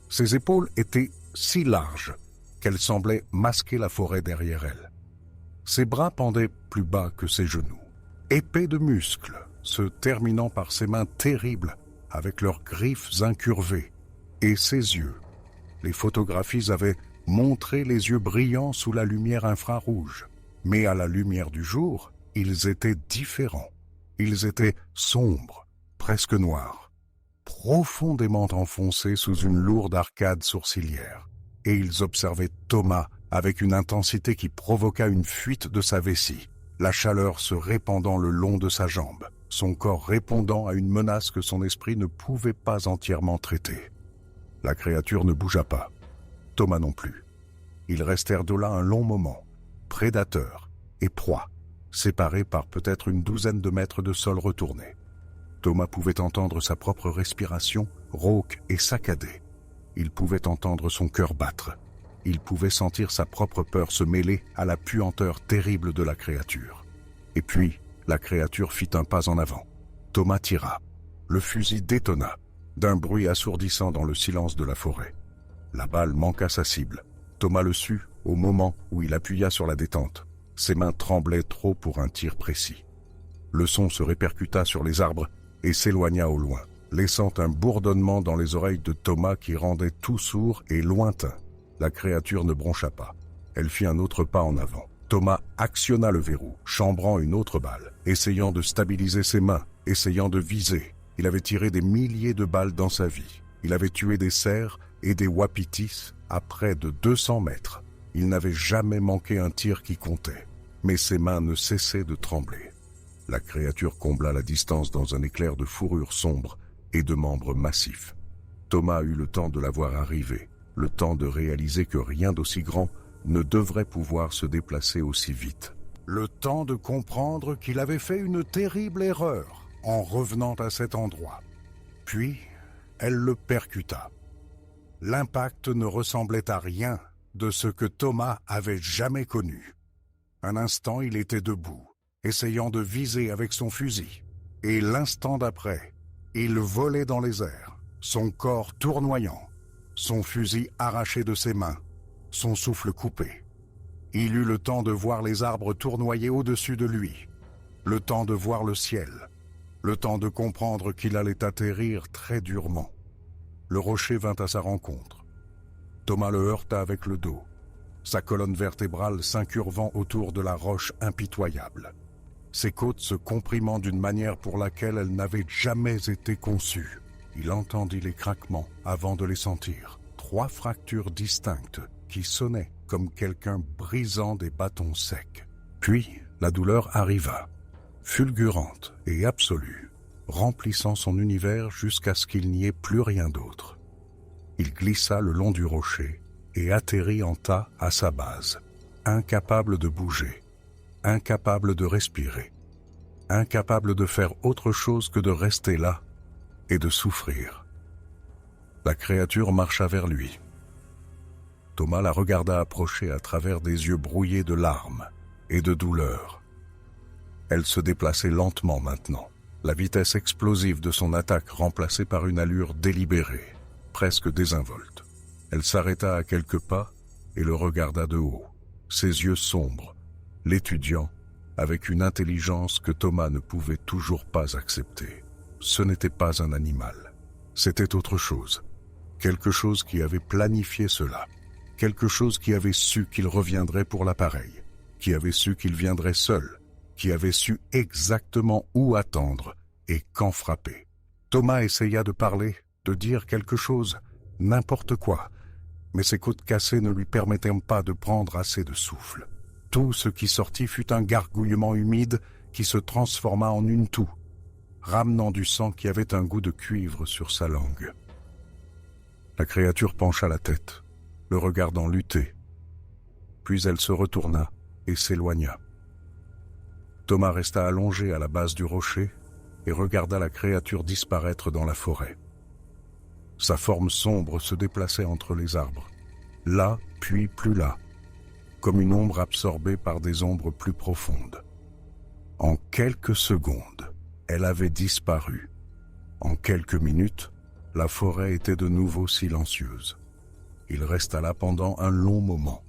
Speaker 2: Ses épaules étaient si larges qu'elles semblaient masquer la forêt derrière elle. Ses bras pendaient plus bas que ses genoux, épais de muscles, se terminant par ses mains terribles avec leurs griffes incurvées, et ses yeux. Les photographies avaient montré les yeux brillants sous la lumière infrarouge, mais à la lumière du jour, ils étaient différents. Ils étaient sombres, presque noirs, profondément enfoncés sous une lourde arcade sourcilière, et ils observaient Thomas avec une intensité qui provoqua une fuite de sa vessie, la chaleur se répandant le long de sa jambe, son corps répondant à une menace que son esprit ne pouvait pas entièrement traiter. La créature ne bougea pas, Thomas non plus. Ils restèrent de là un long moment, prédateurs et proies, séparés par peut-être une douzaine de mètres de sol retourné. Thomas pouvait entendre sa propre respiration, rauque et saccadée. Il pouvait entendre son cœur battre. Il pouvait sentir sa propre peur se mêler à la puanteur terrible de la créature. Et puis, la créature fit un pas en avant. Thomas tira. Le fusil détonna, d'un bruit assourdissant dans le silence de la forêt. La balle manqua sa cible. Thomas le sut au moment où il appuya sur la détente. Ses mains tremblaient trop pour un tir précis. Le son se répercuta sur les arbres et s'éloigna au loin, laissant un bourdonnement dans les oreilles de Thomas qui rendait tout sourd et lointain. La créature ne broncha pas. Elle fit un autre pas en avant. Thomas actionna le verrou, chambrant une autre balle, essayant de stabiliser ses mains, essayant de viser. Il avait tiré des milliers de balles dans sa vie. Il avait tué des cerfs et des wapitis à près de 200 mètres. Il n'avait jamais manqué un tir qui comptait, mais ses mains ne cessaient de trembler. La créature combla la distance dans un éclair de fourrure sombre et de membres massifs. Thomas eut le temps de la voir arriver, le temps de réaliser que rien d'aussi grand ne devrait pouvoir se déplacer aussi vite. Le temps de comprendre qu'il avait fait une terrible erreur en revenant à cet endroit. Puis, elle le percuta. L'impact ne ressemblait à rien de ce que Thomas avait jamais connu. Un instant, il était debout, essayant de viser avec son fusil. Et l'instant d'après, il volait dans les airs, son corps tournoyant, son fusil arraché de ses mains, son souffle coupé. Il eut le temps de voir les arbres tournoyer au-dessus de lui, le temps de voir le ciel, le temps de comprendre qu'il allait atterrir très durement. Le rocher vint à sa rencontre. Thomas le heurta avec le dos, sa colonne vertébrale s'incurvant autour de la roche impitoyable. ses côtes se comprimant d'une manière pour laquelle elles n'avaient jamais été conçues. Il entendit les craquements avant de les sentir. 3 fractures distinctes qui sonnaient comme quelqu'un brisant des bâtons secs. Puis, la douleur arriva, fulgurante et absolue, remplissant son univers jusqu'à ce qu'il n'y ait plus rien d'autre. Il glissa le long du rocher et atterrit en tas à sa base, incapable de bouger, incapable de respirer, incapable de faire autre chose que de rester là et de souffrir. La créature marcha vers lui. Thomas la regarda approcher à travers des yeux brouillés de larmes et de douleur. Elle se déplaçait lentement maintenant, la vitesse explosive de son attaque remplacée par une allure délibérée, presque désinvolte. Elle s'arrêta à quelques pas et le regarda de haut, ses yeux sombres, l'étudiant, avec une intelligence que Thomas ne pouvait toujours pas accepter. Ce n'était pas un animal, c'était autre chose. Quelque chose qui avait planifié cela, quelque chose qui avait su qu'il reviendrait pour l'appareil, qui avait su qu'il viendrait seul, qui avait su exactement où attendre et quand frapper. Thomas essaya de parler, de dire quelque chose, n'importe quoi, mais ses côtes cassées ne lui permettaient pas de prendre assez de souffle. Tout ce qui sortit fut un gargouillement humide qui se transforma en une toux, ramenant du sang qui avait un goût de cuivre sur sa langue. La créature pencha la tête, le regardant lutter. Puis elle se retourna et s'éloigna. Thomas resta allongé à la base du rocher et regarda la créature disparaître dans la forêt. Sa forme sombre se déplaçait entre les arbres, là puis plus là, comme une ombre absorbée par des ombres plus profondes. En quelques secondes, elle avait disparu. En quelques minutes, la forêt était de nouveau silencieuse. Il resta là pendant un long moment.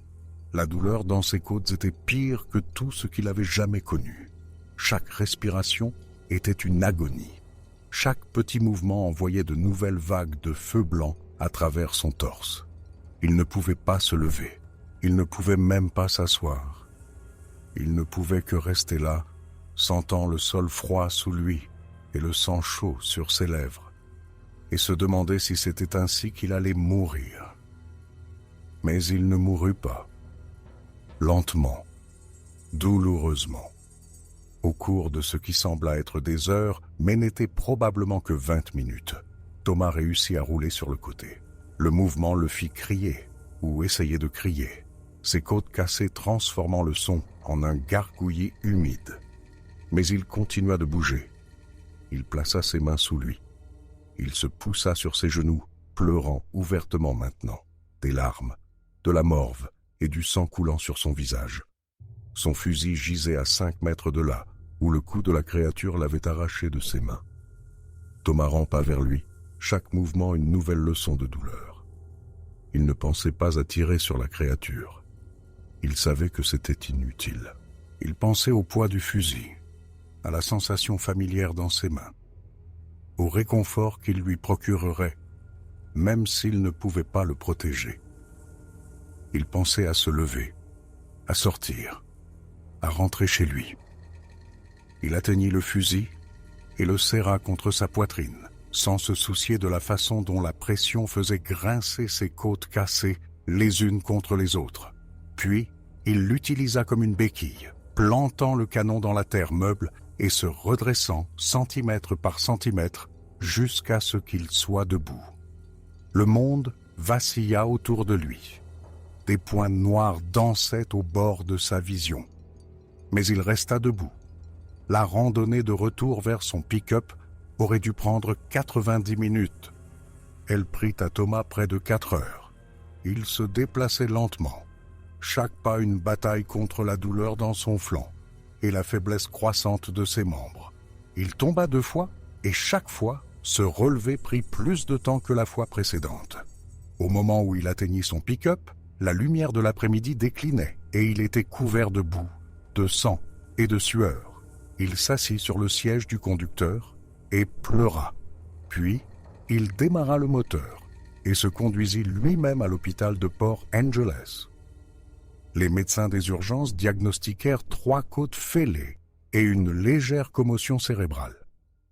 Speaker 2: La douleur dans ses côtes était pire que tout ce qu'il avait jamais connu. Chaque respiration était une agonie. Chaque petit mouvement envoyait de nouvelles vagues de feu blanc à travers son torse. Il ne pouvait pas se lever. Il ne pouvait même pas s'asseoir. Il ne pouvait que rester là, sentant le sol froid sous lui et le sang chaud sur ses lèvres, et se demander si c'était ainsi qu'il allait mourir. Mais il ne mourut pas. Lentement, douloureusement, au cours de ce qui sembla être des heures, mais n'était probablement que 20 minutes, Thomas réussit à rouler sur le côté. Le mouvement le fit crier, ou essayer de crier, ses côtes cassées transformant le son en un gargouillis humide. Mais il continua de bouger. Il plaça ses mains sous lui. Il se poussa sur ses genoux, pleurant ouvertement maintenant, des larmes, de la morve et du sang coulant sur son visage. Son fusil gisait à 5 mètres de là, où le coup de la créature l'avait arraché de ses mains. Thomas rampa vers lui, chaque mouvement une nouvelle leçon de douleur. Il ne pensait pas à tirer sur la créature. Il savait que c'était inutile. Il pensait au poids du fusil, à la sensation familière dans ses mains, au réconfort qu'il lui procurerait, même s'il ne pouvait pas le protéger. Il pensait à se lever, à sortir, à rentrer chez lui. Il atteignit le fusil et le serra contre sa poitrine, sans se soucier de la façon dont la pression faisait grincer ses côtes cassées les unes contre les autres. Puis, il l'utilisa comme une béquille, plantant le canon dans la terre meuble et se redressant centimètre par centimètre jusqu'à ce qu'il soit debout. Le monde vacilla autour de lui. Des points noirs dansaient au bord de sa vision. Mais il resta debout. La randonnée de retour vers son pick-up aurait dû prendre 90 minutes. Elle prit à Thomas près de 4 heures. Il se déplaçait lentement, chaque pas une bataille contre la douleur dans son flanc et la faiblesse croissante de ses membres. Il tomba 2 fois et chaque fois, se relever prit plus de temps que la fois précédente. Au moment où il atteignit son pick-up, la lumière de l'après-midi déclinait et il était couvert de boue, de sang et de sueur. Il s'assit sur le siège du conducteur et pleura. Puis, il démarra le moteur et se conduisit lui-même à l'hôpital de Port Angeles. Les médecins des urgences diagnostiquèrent 3 côtes fêlées et une légère commotion cérébrale.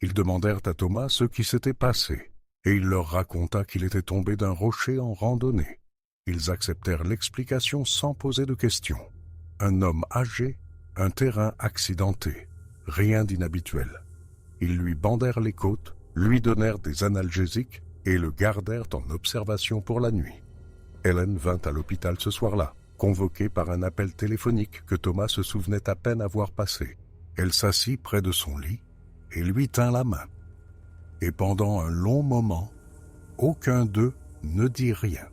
Speaker 2: Ils demandèrent à Thomas ce qui s'était passé, et il leur raconta qu'il était tombé d'un rocher en randonnée. Ils acceptèrent l'explication sans poser de questions. Un homme âgé, un terrain accidenté, rien d'inhabituel. Ils lui bandèrent les côtes, lui donnèrent des analgésiques et le gardèrent en observation pour la nuit. Helen vint à l'hôpital ce soir-là, convoquée par un appel téléphonique que Thomas se souvenait à peine avoir passé. Elle s'assit près de son lit et lui tint la main. Et pendant un long moment, aucun d'eux ne dit rien.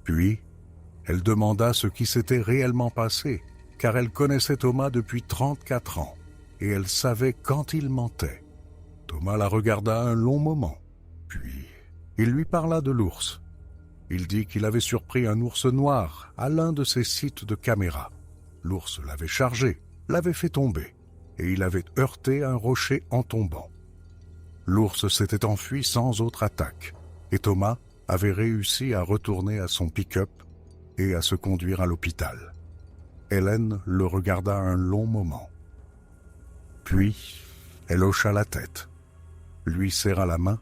Speaker 2: Puis, elle demanda ce qui s'était réellement passé, car elle connaissait Thomas depuis 34 ans, et elle savait quand il mentait. Thomas la regarda un long moment, puis il lui parla de l'ours. Il dit qu'il avait surpris un ours noir à l'un de ses sites de caméra. L'ours l'avait chargé, l'avait fait tomber, et il avait heurté un rocher en tombant. L'ours s'était enfui sans autre attaque, et Thomas avait réussi à retourner à son pick-up et à se conduire à l'hôpital. Hélène le regarda un long moment. Puis, elle hocha la tête, lui serra la main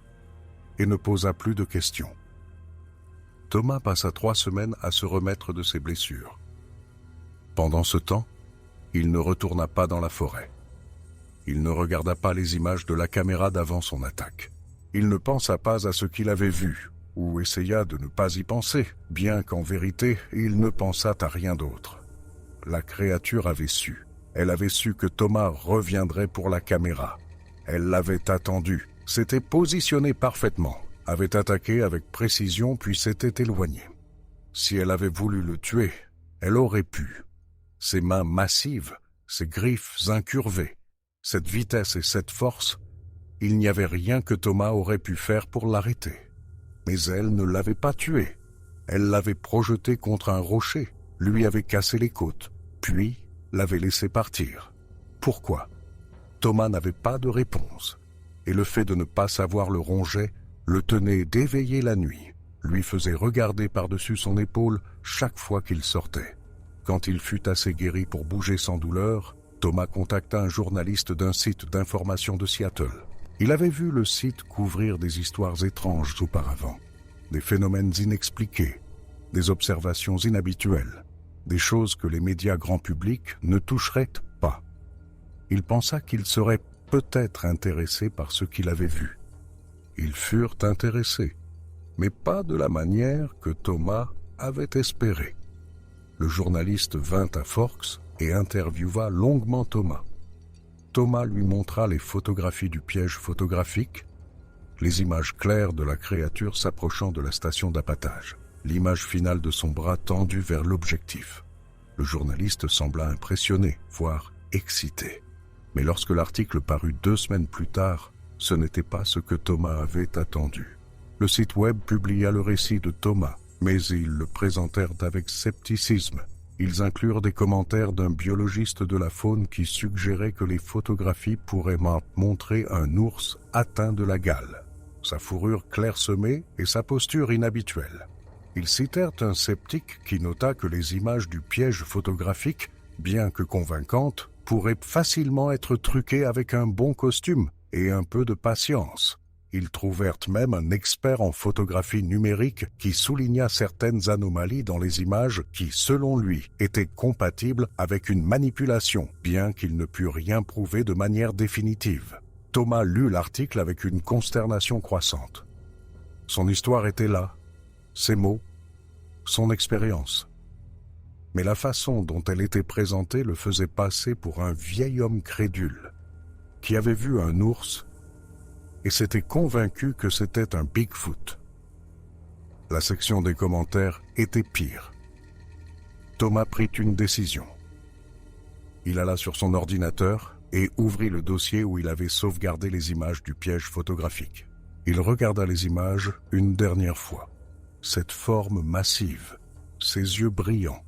Speaker 2: et ne posa plus de questions. Thomas passa 3 semaines à se remettre de ses blessures. Pendant ce temps, il ne retourna pas dans la forêt. Il ne regarda pas les images de la caméra d'avant son attaque. Il ne pensa pas à ce qu'il avait vu, ou essaya de ne pas y penser, bien qu'en vérité, il ne pensât à rien d'autre. La créature avait su. Elle avait su que Thomas reviendrait pour la caméra. Elle l'avait attendu, s'était positionnée parfaitement, avait attaqué avec précision puis s'était éloignée. Si elle avait voulu le tuer, elle aurait pu. Ses mains massives, ses griffes incurvées, cette vitesse et cette force, il n'y avait rien que Thomas aurait pu faire pour l'arrêter. Mais elle ne l'avait pas tué. Elle l'avait projeté contre un rocher, lui avait cassé les côtes, puis l'avait laissé partir. Pourquoi? Thomas n'avait pas de réponse, et le fait de ne pas savoir le rongeait, le tenait d'éveiller la nuit, lui faisait regarder par-dessus son épaule chaque fois qu'il sortait. Quand il fut assez guéri pour bouger sans douleur, Thomas contacta un journaliste d'un site d'information de Seattle. Il avait vu le site couvrir des histoires étranges auparavant, des phénomènes inexpliqués, des observations inhabituelles, des choses que les médias grand public ne toucheraient pas. Il pensa qu'il serait peut-être intéressé par ce qu'il avait vu. Ils furent intéressés, mais pas de la manière que Thomas avait espéré. Le journaliste vint à Forks et interviewa longuement Thomas. Thomas lui montra les photographies du piège photographique, les images claires de la créature s'approchant de la station d'appâtage, l'image finale de son bras tendu vers l'objectif. Le journaliste sembla impressionné, voire excité. Mais lorsque l'article parut 2 semaines plus tard, ce n'était pas ce que Thomas avait attendu. Le site web publia le récit de Thomas, mais ils le présentèrent avec scepticisme. Ils inclurent des commentaires d'un biologiste de la faune qui suggérait que les photographies pourraient montrer un ours atteint de la gale, sa fourrure clairsemée et sa posture inhabituelle. Ils citèrent un sceptique qui nota que les images du piège photographique, bien que convaincantes, pourraient facilement être truquées avec un bon costume et un peu de patience. Ils trouvèrent même un expert en photographie numérique qui souligna certaines anomalies dans les images qui, selon lui, étaient compatibles avec une manipulation, bien qu'il ne put rien prouver de manière définitive. Thomas lut l'article avec une consternation croissante. Son histoire était là, ses mots, son expérience. Mais la façon dont elle était présentée le faisait passer pour un vieil homme crédule, qui avait vu un ours et s'était convaincu que c'était un Bigfoot. La section des commentaires était pire. Thomas prit une décision. Il alla sur son ordinateur et ouvrit le dossier où il avait sauvegardé les images du piège photographique. Il regarda les images une dernière fois. Cette forme massive, ses yeux brillants,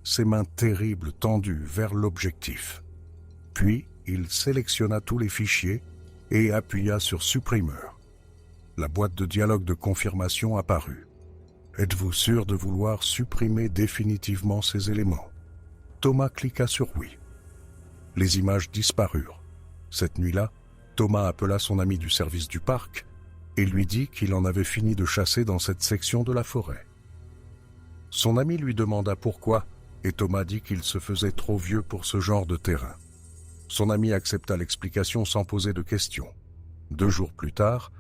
Speaker 2: ses mains terribles tendues vers l'objectif. Puis, il sélectionna tous les fichiers et appuya sur Supprimer. La boîte de dialogue de confirmation apparut. « Êtes-vous sûr de vouloir supprimer définitivement ces éléments ?» Thomas cliqua sur « Oui ». les images disparurent. Cette nuit-là, Thomas appela son ami du service du parc et lui dit qu'il en avait fini de chasser dans cette section de la forêt. Son ami lui demanda pourquoi et Thomas dit qu'il se faisait trop vieux pour ce genre de terrain. Son ami accepta l'explication sans poser de questions. 2 jours plus tard,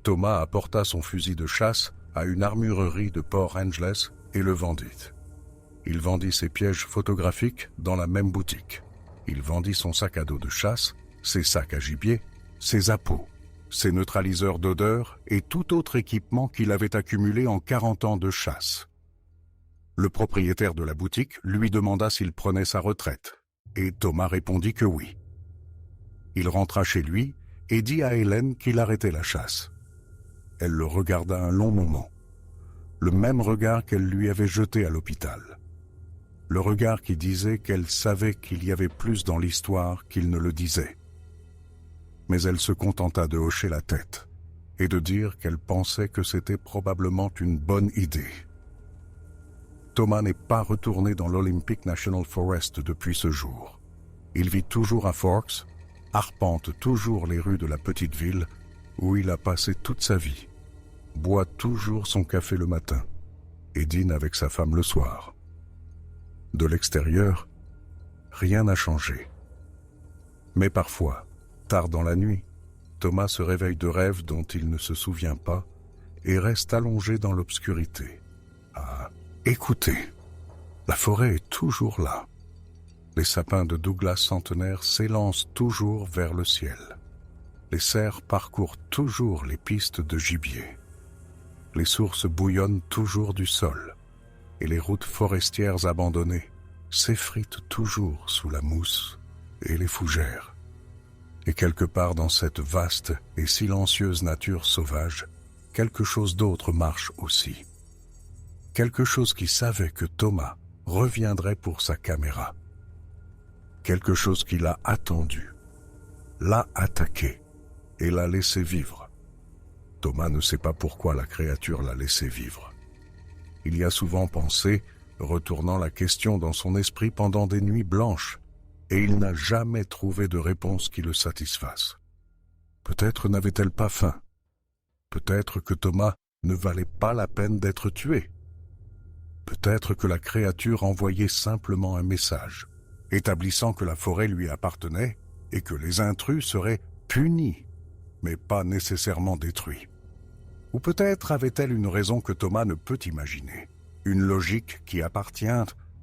Speaker 2: Thomas apporta son fusil de chasse à une armurerie de Port Angeles et le vendit. Il vendit ses pièges photographiques dans la même boutique. Il vendit son sac à dos de chasse, ses sacs à gibier, ses appâts, ses neutraliseurs d'odeur et tout autre équipement qu'il avait accumulé en 40 ans de chasse. Le propriétaire de la boutique lui demanda s'il prenait sa retraite, et Thomas répondit que oui. Il rentra chez lui et dit à Hélène qu'il arrêtait la chasse. Elle le regarda un long moment, le même regard qu'elle lui avait jeté à l'hôpital. Le regard qui disait qu'elle savait qu'il y avait plus dans l'histoire qu'il ne le disait. Mais elle se contenta de hocher la tête et de dire qu'elle pensait que c'était probablement une bonne idée. Thomas n'est pas retourné dans l'Olympic National Forest depuis ce jour. Il vit toujours à Forks, arpente toujours les rues de la petite ville où il a passé toute sa vie, boit toujours son café le matin et dîne avec sa femme le soir. De l'extérieur, rien n'a changé. Mais parfois, tard dans la nuit, Thomas se réveille de rêves dont il ne se souvient pas et reste allongé dans l'obscurité. Ah, écoutez, la forêt est toujours là. Les sapins de Douglas centenaires s'élancent toujours vers le ciel. Les cerfs parcourent toujours les pistes de gibier. Les sources bouillonnent toujours du sol, et les routes forestières abandonnées s'effritent toujours sous la mousse et les fougères. Et quelque part dans cette vaste et silencieuse nature sauvage, quelque chose d'autre marche aussi. Quelque chose qui savait que Thomas reviendrait pour sa caméra. Quelque chose qui l'a attendu, l'a attaqué et l'a laissé vivre. Thomas ne sait pas pourquoi la créature l'a laissé vivre. Il y a souvent pensé, retournant la question dans son esprit pendant des nuits blanches, et il n'a jamais trouvé de réponse qui le satisfasse. Peut-être n'avait-elle pas faim. Peut-être que Thomas ne valait pas la peine d'être tué. Peut-être que la créature envoyait simplement un message, établissant que la forêt lui appartenait et que les intrus seraient punis, mais pas nécessairement détruits. Ou peut-être avait-elle une raison que Thomas ne peut imaginer, une logique qui appartient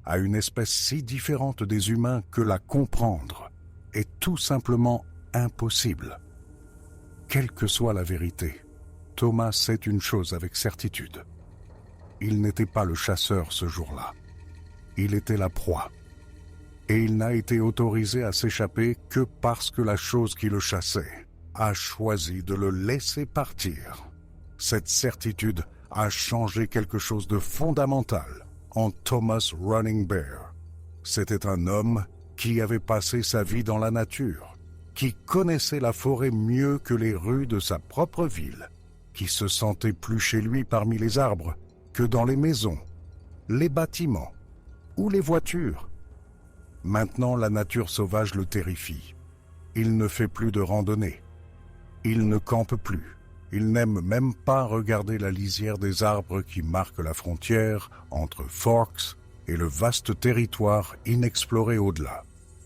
Speaker 2: à une espèce si différente des humains que la comprendre est tout simplement impossible. Quelle que soit la vérité, Thomas sait une chose avec certitude. Il n'était pas le chasseur ce jour-là. Il était la proie. Et il n'a été autorisé à s'échapper que parce que la chose qui le chassait a choisi de le laisser partir. Cette certitude a changé quelque chose de fondamental en Thomas Running Bear. C'était un homme qui avait passé sa vie dans la nature, qui connaissait la forêt mieux que les rues de sa propre ville, qui se sentait plus chez lui parmi les arbres que dans les maisons, les bâtiments ou les voitures. Maintenant, la nature sauvage le terrifie. Il ne fait plus de randonnée. Il ne campe plus. Il n'aime même pas regarder la lisière des arbres qui marquent la frontière entre Forks et le vaste territoire inexploré au-delà.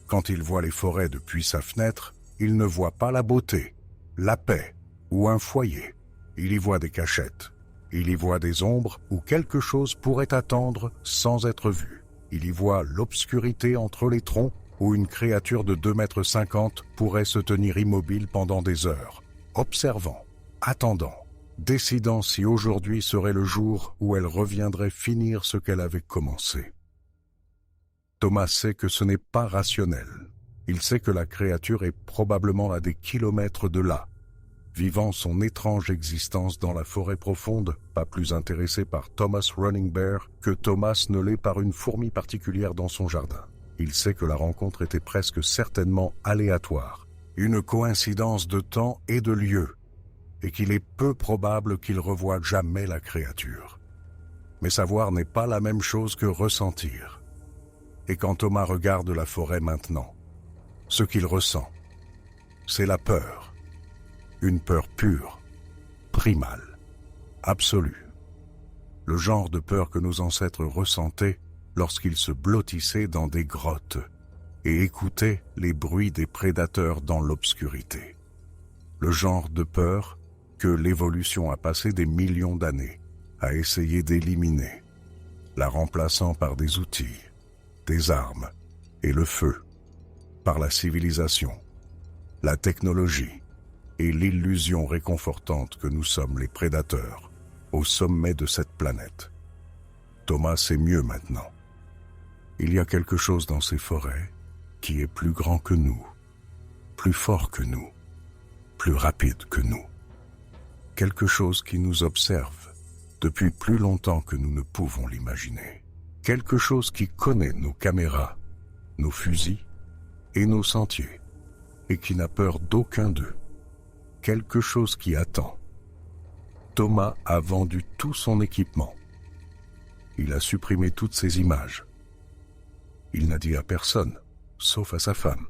Speaker 2: Quand il voit les forêts depuis sa fenêtre, il ne voit pas la beauté, la paix ou un foyer. Il y voit des cachettes. Il y voit des ombres où quelque chose pourrait attendre sans être vu. Il y voit l'obscurité entre les troncs où une créature de 2,50 m pourrait se tenir immobile pendant des heures, observant, attendant, décidant si aujourd'hui serait le jour où elle reviendrait finir ce qu'elle avait commencé. Thomas sait que ce n'est pas rationnel. Il sait que la créature est probablement à des kilomètres de là, vivant son étrange existence dans la forêt profonde, pas plus intéressé par Thomas Running Bear que Thomas ne l'est par une fourmi particulière dans son jardin. Il sait que la rencontre était presque certainement aléatoire, une coïncidence de temps et de lieu, et qu'il est peu probable qu'il revoie jamais la créature. Mais savoir n'est pas la même chose que ressentir. Et quand Thomas regarde la forêt maintenant, Ce qu'il ressent, c'est la peur. Une peur pure, primale, absolue. Le genre de peur que nos ancêtres ressentaient lorsqu'ils se blottissaient dans des grottes et écoutaient les bruits des prédateurs dans l'obscurité. Le genre de peur que l'évolution a passé des millions d'années à essayer d'éliminer, la remplaçant par des outils, des armes et le feu, par la civilisation, la technologie et l'illusion réconfortante que nous sommes les prédateurs au sommet de cette planète. Thomas sait mieux maintenant. Il y a quelque chose dans ces forêts qui est plus grand que nous, plus fort que nous, plus rapide que nous. Quelque chose qui nous observe depuis plus longtemps que nous ne pouvons l'imaginer. Quelque chose qui connaît nos caméras, nos fusils et nos sentiers, et qui n'a peur d'aucun d'eux. Quelque chose qui attend. Thomas a vendu tout son équipement. Il a supprimé toutes ses images. Il n'a dit à personne, sauf à sa femme,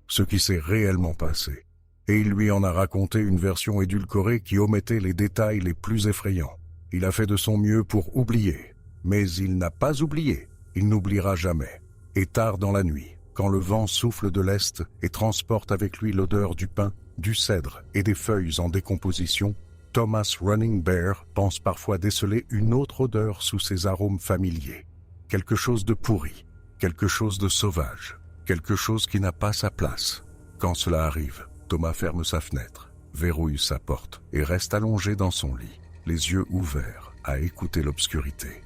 Speaker 2: ce qui s'est réellement passé, et il lui en a raconté une version édulcorée qui omettait les détails les plus effrayants. Il a fait de son mieux pour oublier, mais il n'a pas oublié, il n'oubliera jamais. Et tard dans la nuit, quand le vent souffle de l'est et transporte avec lui l'odeur du pin, du cèdre et des feuilles en décomposition, Thomas Running Bear pense parfois déceler une autre odeur sous ses arômes familiers. Quelque chose de pourri, quelque chose de sauvage, quelque chose qui n'a pas sa place. Quand cela arrive, Thomas ferme sa fenêtre, verrouille sa porte et reste allongé dans son lit, les yeux ouverts à écouter l'obscurité.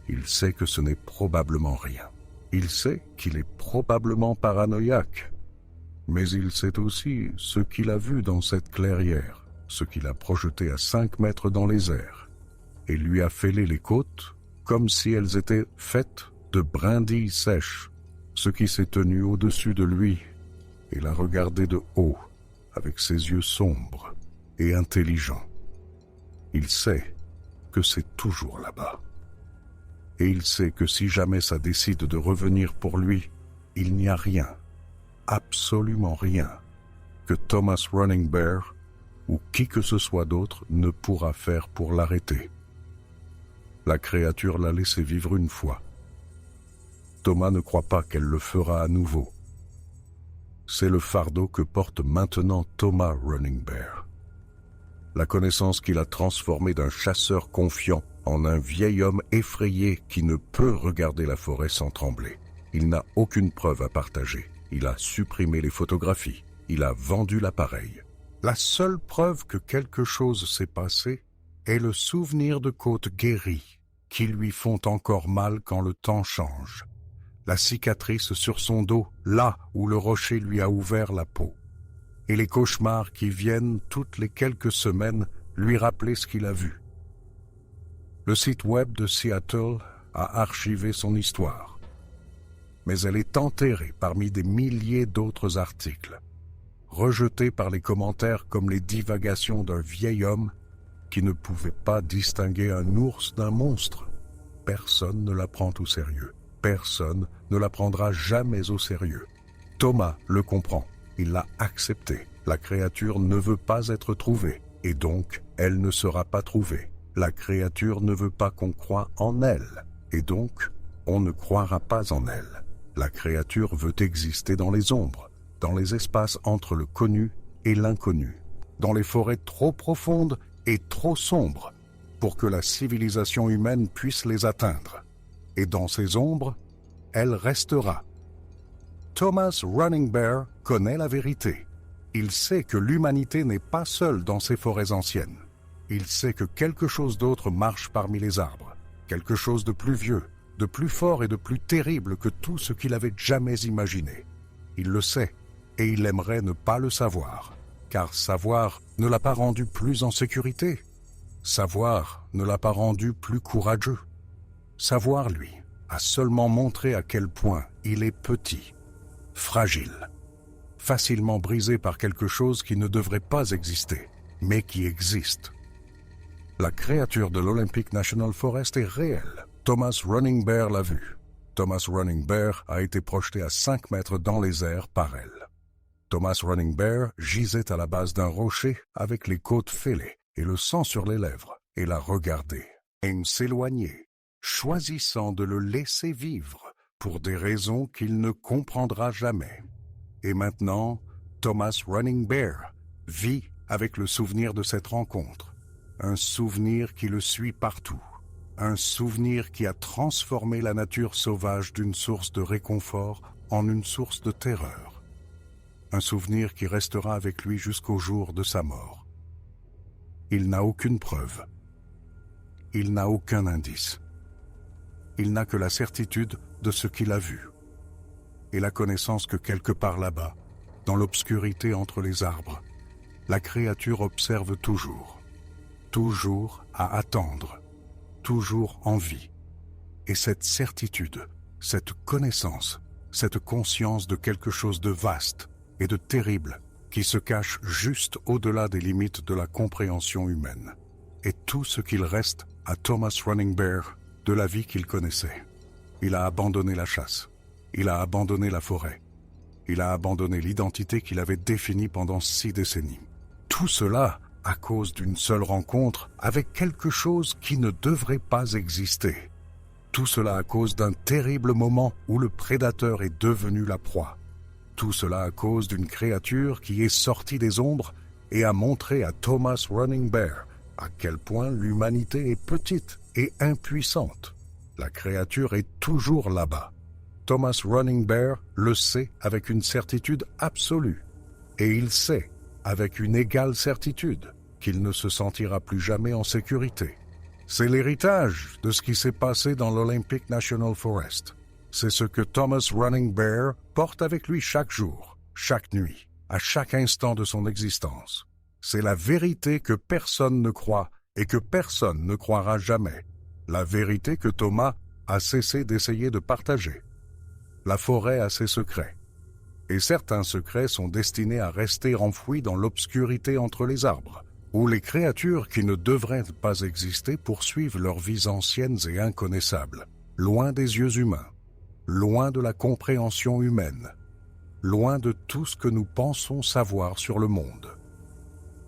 Speaker 2: Il sait que ce n'est probablement rien. Il sait qu'il est probablement paranoïaque. Mais il sait aussi ce qu'il a vu dans cette clairière, ce qu'il a projeté à 5 mètres dans les airs, et lui a fêlé les côtes comme si elles étaient faites de brindilles sèches, ce qui s'est tenu au-dessus de lui et l'a regardé de haut avec ses yeux sombres et intelligents. Il sait que c'est toujours là-bas. Et il sait que si jamais ça décide de revenir pour lui, il n'y a rien, absolument rien, que Thomas Running Bear ou qui que ce soit d'autre ne pourra faire pour l'arrêter. La créature l'a laissé vivre une fois. Thomas ne croit pas qu'elle le fera à nouveau. C'est le fardeau que porte maintenant Thomas Running Bear. La connaissance qu'il a transformé d'un chasseur confiant en un vieil homme effrayé qui ne peut regarder la forêt sans trembler. Il n'a aucune preuve à partager. Il a supprimé les photographies. Il a vendu l'appareil. La seule preuve que quelque chose s'est passé est le souvenir de côtes guéries qui lui font encore mal quand le temps change. La cicatrice sur son dos, là où le rocher lui a ouvert la peau. Et les cauchemars qui viennent toutes les quelques semaines lui rappeler ce qu'il a vu. Le site web de Seattle a archivé son histoire. Mais elle est enterrée parmi des milliers d'autres articles, rejetée par les commentaires comme les divagations d'un vieil homme qui ne pouvait pas distinguer un ours d'un monstre. Personne ne la prend au sérieux. Personne ne la prendra jamais au sérieux. Thomas le comprend. Il l'a accepté. La créature ne veut pas être trouvée, et donc elle ne sera pas trouvée. La créature ne veut pas qu'on croie en elle, et donc on ne croira pas en elle. La créature veut exister dans les ombres, dans les espaces entre le connu et l'inconnu, dans les forêts trop profondes et trop sombres pour que la civilisation humaine puisse les atteindre. Et dans ces ombres, elle restera. Thomas Running Bear connaît la vérité. Il sait que l'humanité n'est pas seule dans ces forêts anciennes. Il sait que quelque chose d'autre marche parmi les arbres, quelque chose de plus vieux, de plus fort et de plus terrible que tout ce qu'il avait jamais imaginé. Il le sait, et il aimerait ne pas le savoir, car savoir ne l'a pas rendu plus en sécurité. Savoir ne l'a pas rendu plus courageux. Savoir, lui, a seulement montré à quel point il est petit, fragile, facilement brisé par quelque chose qui ne devrait pas exister, mais qui existe. La créature de l'Olympic National Forest est réelle. Thomas Running Bear l'a vue. Thomas Running Bear a été projeté à 5 mètres dans les airs par elle. Thomas Running Bear gisait à la base d'un rocher avec les côtes fêlées et le sang sur les lèvres et la regardait. Il s'éloignait, choisissant de le laisser vivre pour des raisons qu'il ne comprendra jamais. Et maintenant, Thomas Running Bear vit avec le souvenir de cette rencontre, un souvenir qui le suit partout, un souvenir qui a transformé la nature sauvage d'une source de réconfort en une source de terreur, un souvenir qui restera avec lui jusqu'au jour de sa mort. Il n'a aucune preuve, il n'a aucun indice, il n'a que la certitude de ce qu'il a vu, et la connaissance que quelque part là-bas, dans l'obscurité entre les arbres, la créature observe toujours à attendre, toujours en vie. Et cette certitude, cette connaissance, cette conscience de quelque chose de vaste et de terrible qui se cache juste au-delà des limites de la compréhension humaine, est tout ce qu'il reste à Thomas Running Bear de la vie qu'il connaissait. Il a abandonné la chasse, il a abandonné la forêt, il a abandonné l'identité qu'il avait définie pendant 6 décennies. Tout cela à cause d'une seule rencontre avec quelque chose qui ne devrait pas exister. Tout cela à cause d'un terrible moment où le prédateur est devenu la proie. Tout cela à cause d'une créature qui est sortie des ombres et a montré à Thomas Running Bear à quel point l'humanité est petite et impuissante. La créature est toujours là-bas. Thomas Running Bear le sait avec une certitude absolue. Et il sait, avec une égale certitude, qu'il ne se sentira plus jamais en sécurité. C'est l'héritage de ce qui s'est passé dans l'Olympic National Forest. C'est ce que Thomas Running Bear porte avec lui chaque jour, chaque nuit, à chaque instant de son existence. C'est la vérité que personne ne croit et que personne ne croira jamais. La vérité que Thomas a cessé d'essayer de partager. La forêt a ses secrets. Et certains secrets sont destinés à rester enfouis dans l'obscurité entre les arbres, où les créatures qui ne devraient pas exister poursuivent leurs vies anciennes et inconnaissables, loin des yeux humains, loin de la compréhension humaine, loin de tout ce que nous pensons savoir sur le monde.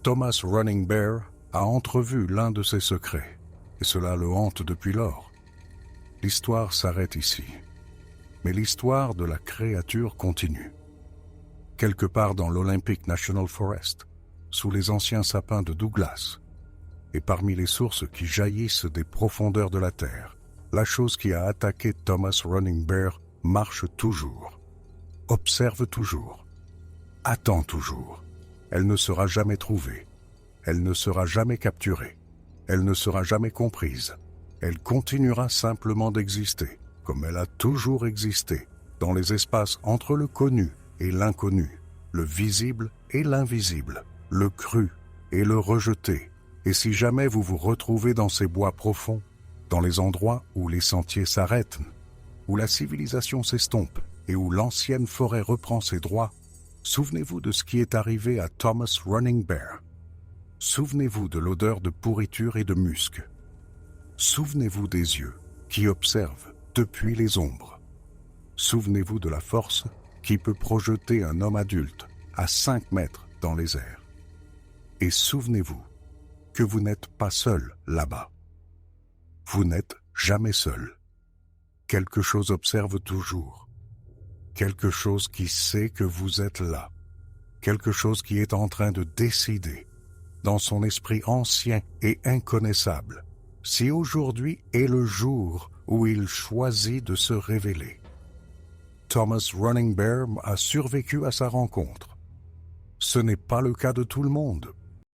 Speaker 2: Thomas Running Bear a entrevu l'un de ces secrets, et cela le hante depuis lors. L'histoire s'arrête ici, mais l'histoire de la créature continue. Quelque part dans l'Olympic National Forest, sous les anciens sapins de Douglas, et parmi les sources qui jaillissent des profondeurs de la terre, la chose qui a attaqué Thomas Running Bear marche toujours, observe toujours, attend toujours. Elle ne sera jamais trouvée, elle ne sera jamais capturée, elle ne sera jamais comprise. Elle continuera simplement d'exister, comme elle a toujours existé, dans les espaces entre le connu et l'inconnu, le visible et l'invisible, le cru et le rejeté. Et si jamais vous vous retrouvez dans ces bois profonds, dans les endroits où les sentiers s'arrêtent, où la civilisation s'estompe et où l'ancienne forêt reprend ses droits, souvenez-vous de ce qui est arrivé à Thomas Running Bear. Souvenez-vous de l'odeur de pourriture et de musc. Souvenez-vous des yeux qui observent depuis les ombres. Souvenez-vous de la force qui peut projeter un homme adulte à 5 mètres dans les airs. Et souvenez-vous que vous n'êtes pas seul là-bas. Vous n'êtes jamais seul. Quelque chose observe toujours. Quelque chose qui sait que vous êtes là. Quelque chose qui est en train de décider, dans son esprit ancien et inconnaissable, si aujourd'hui est le jour où il choisit de se révéler. Thomas Running Bear a survécu à sa rencontre. Ce n'est pas le cas de tout le monde.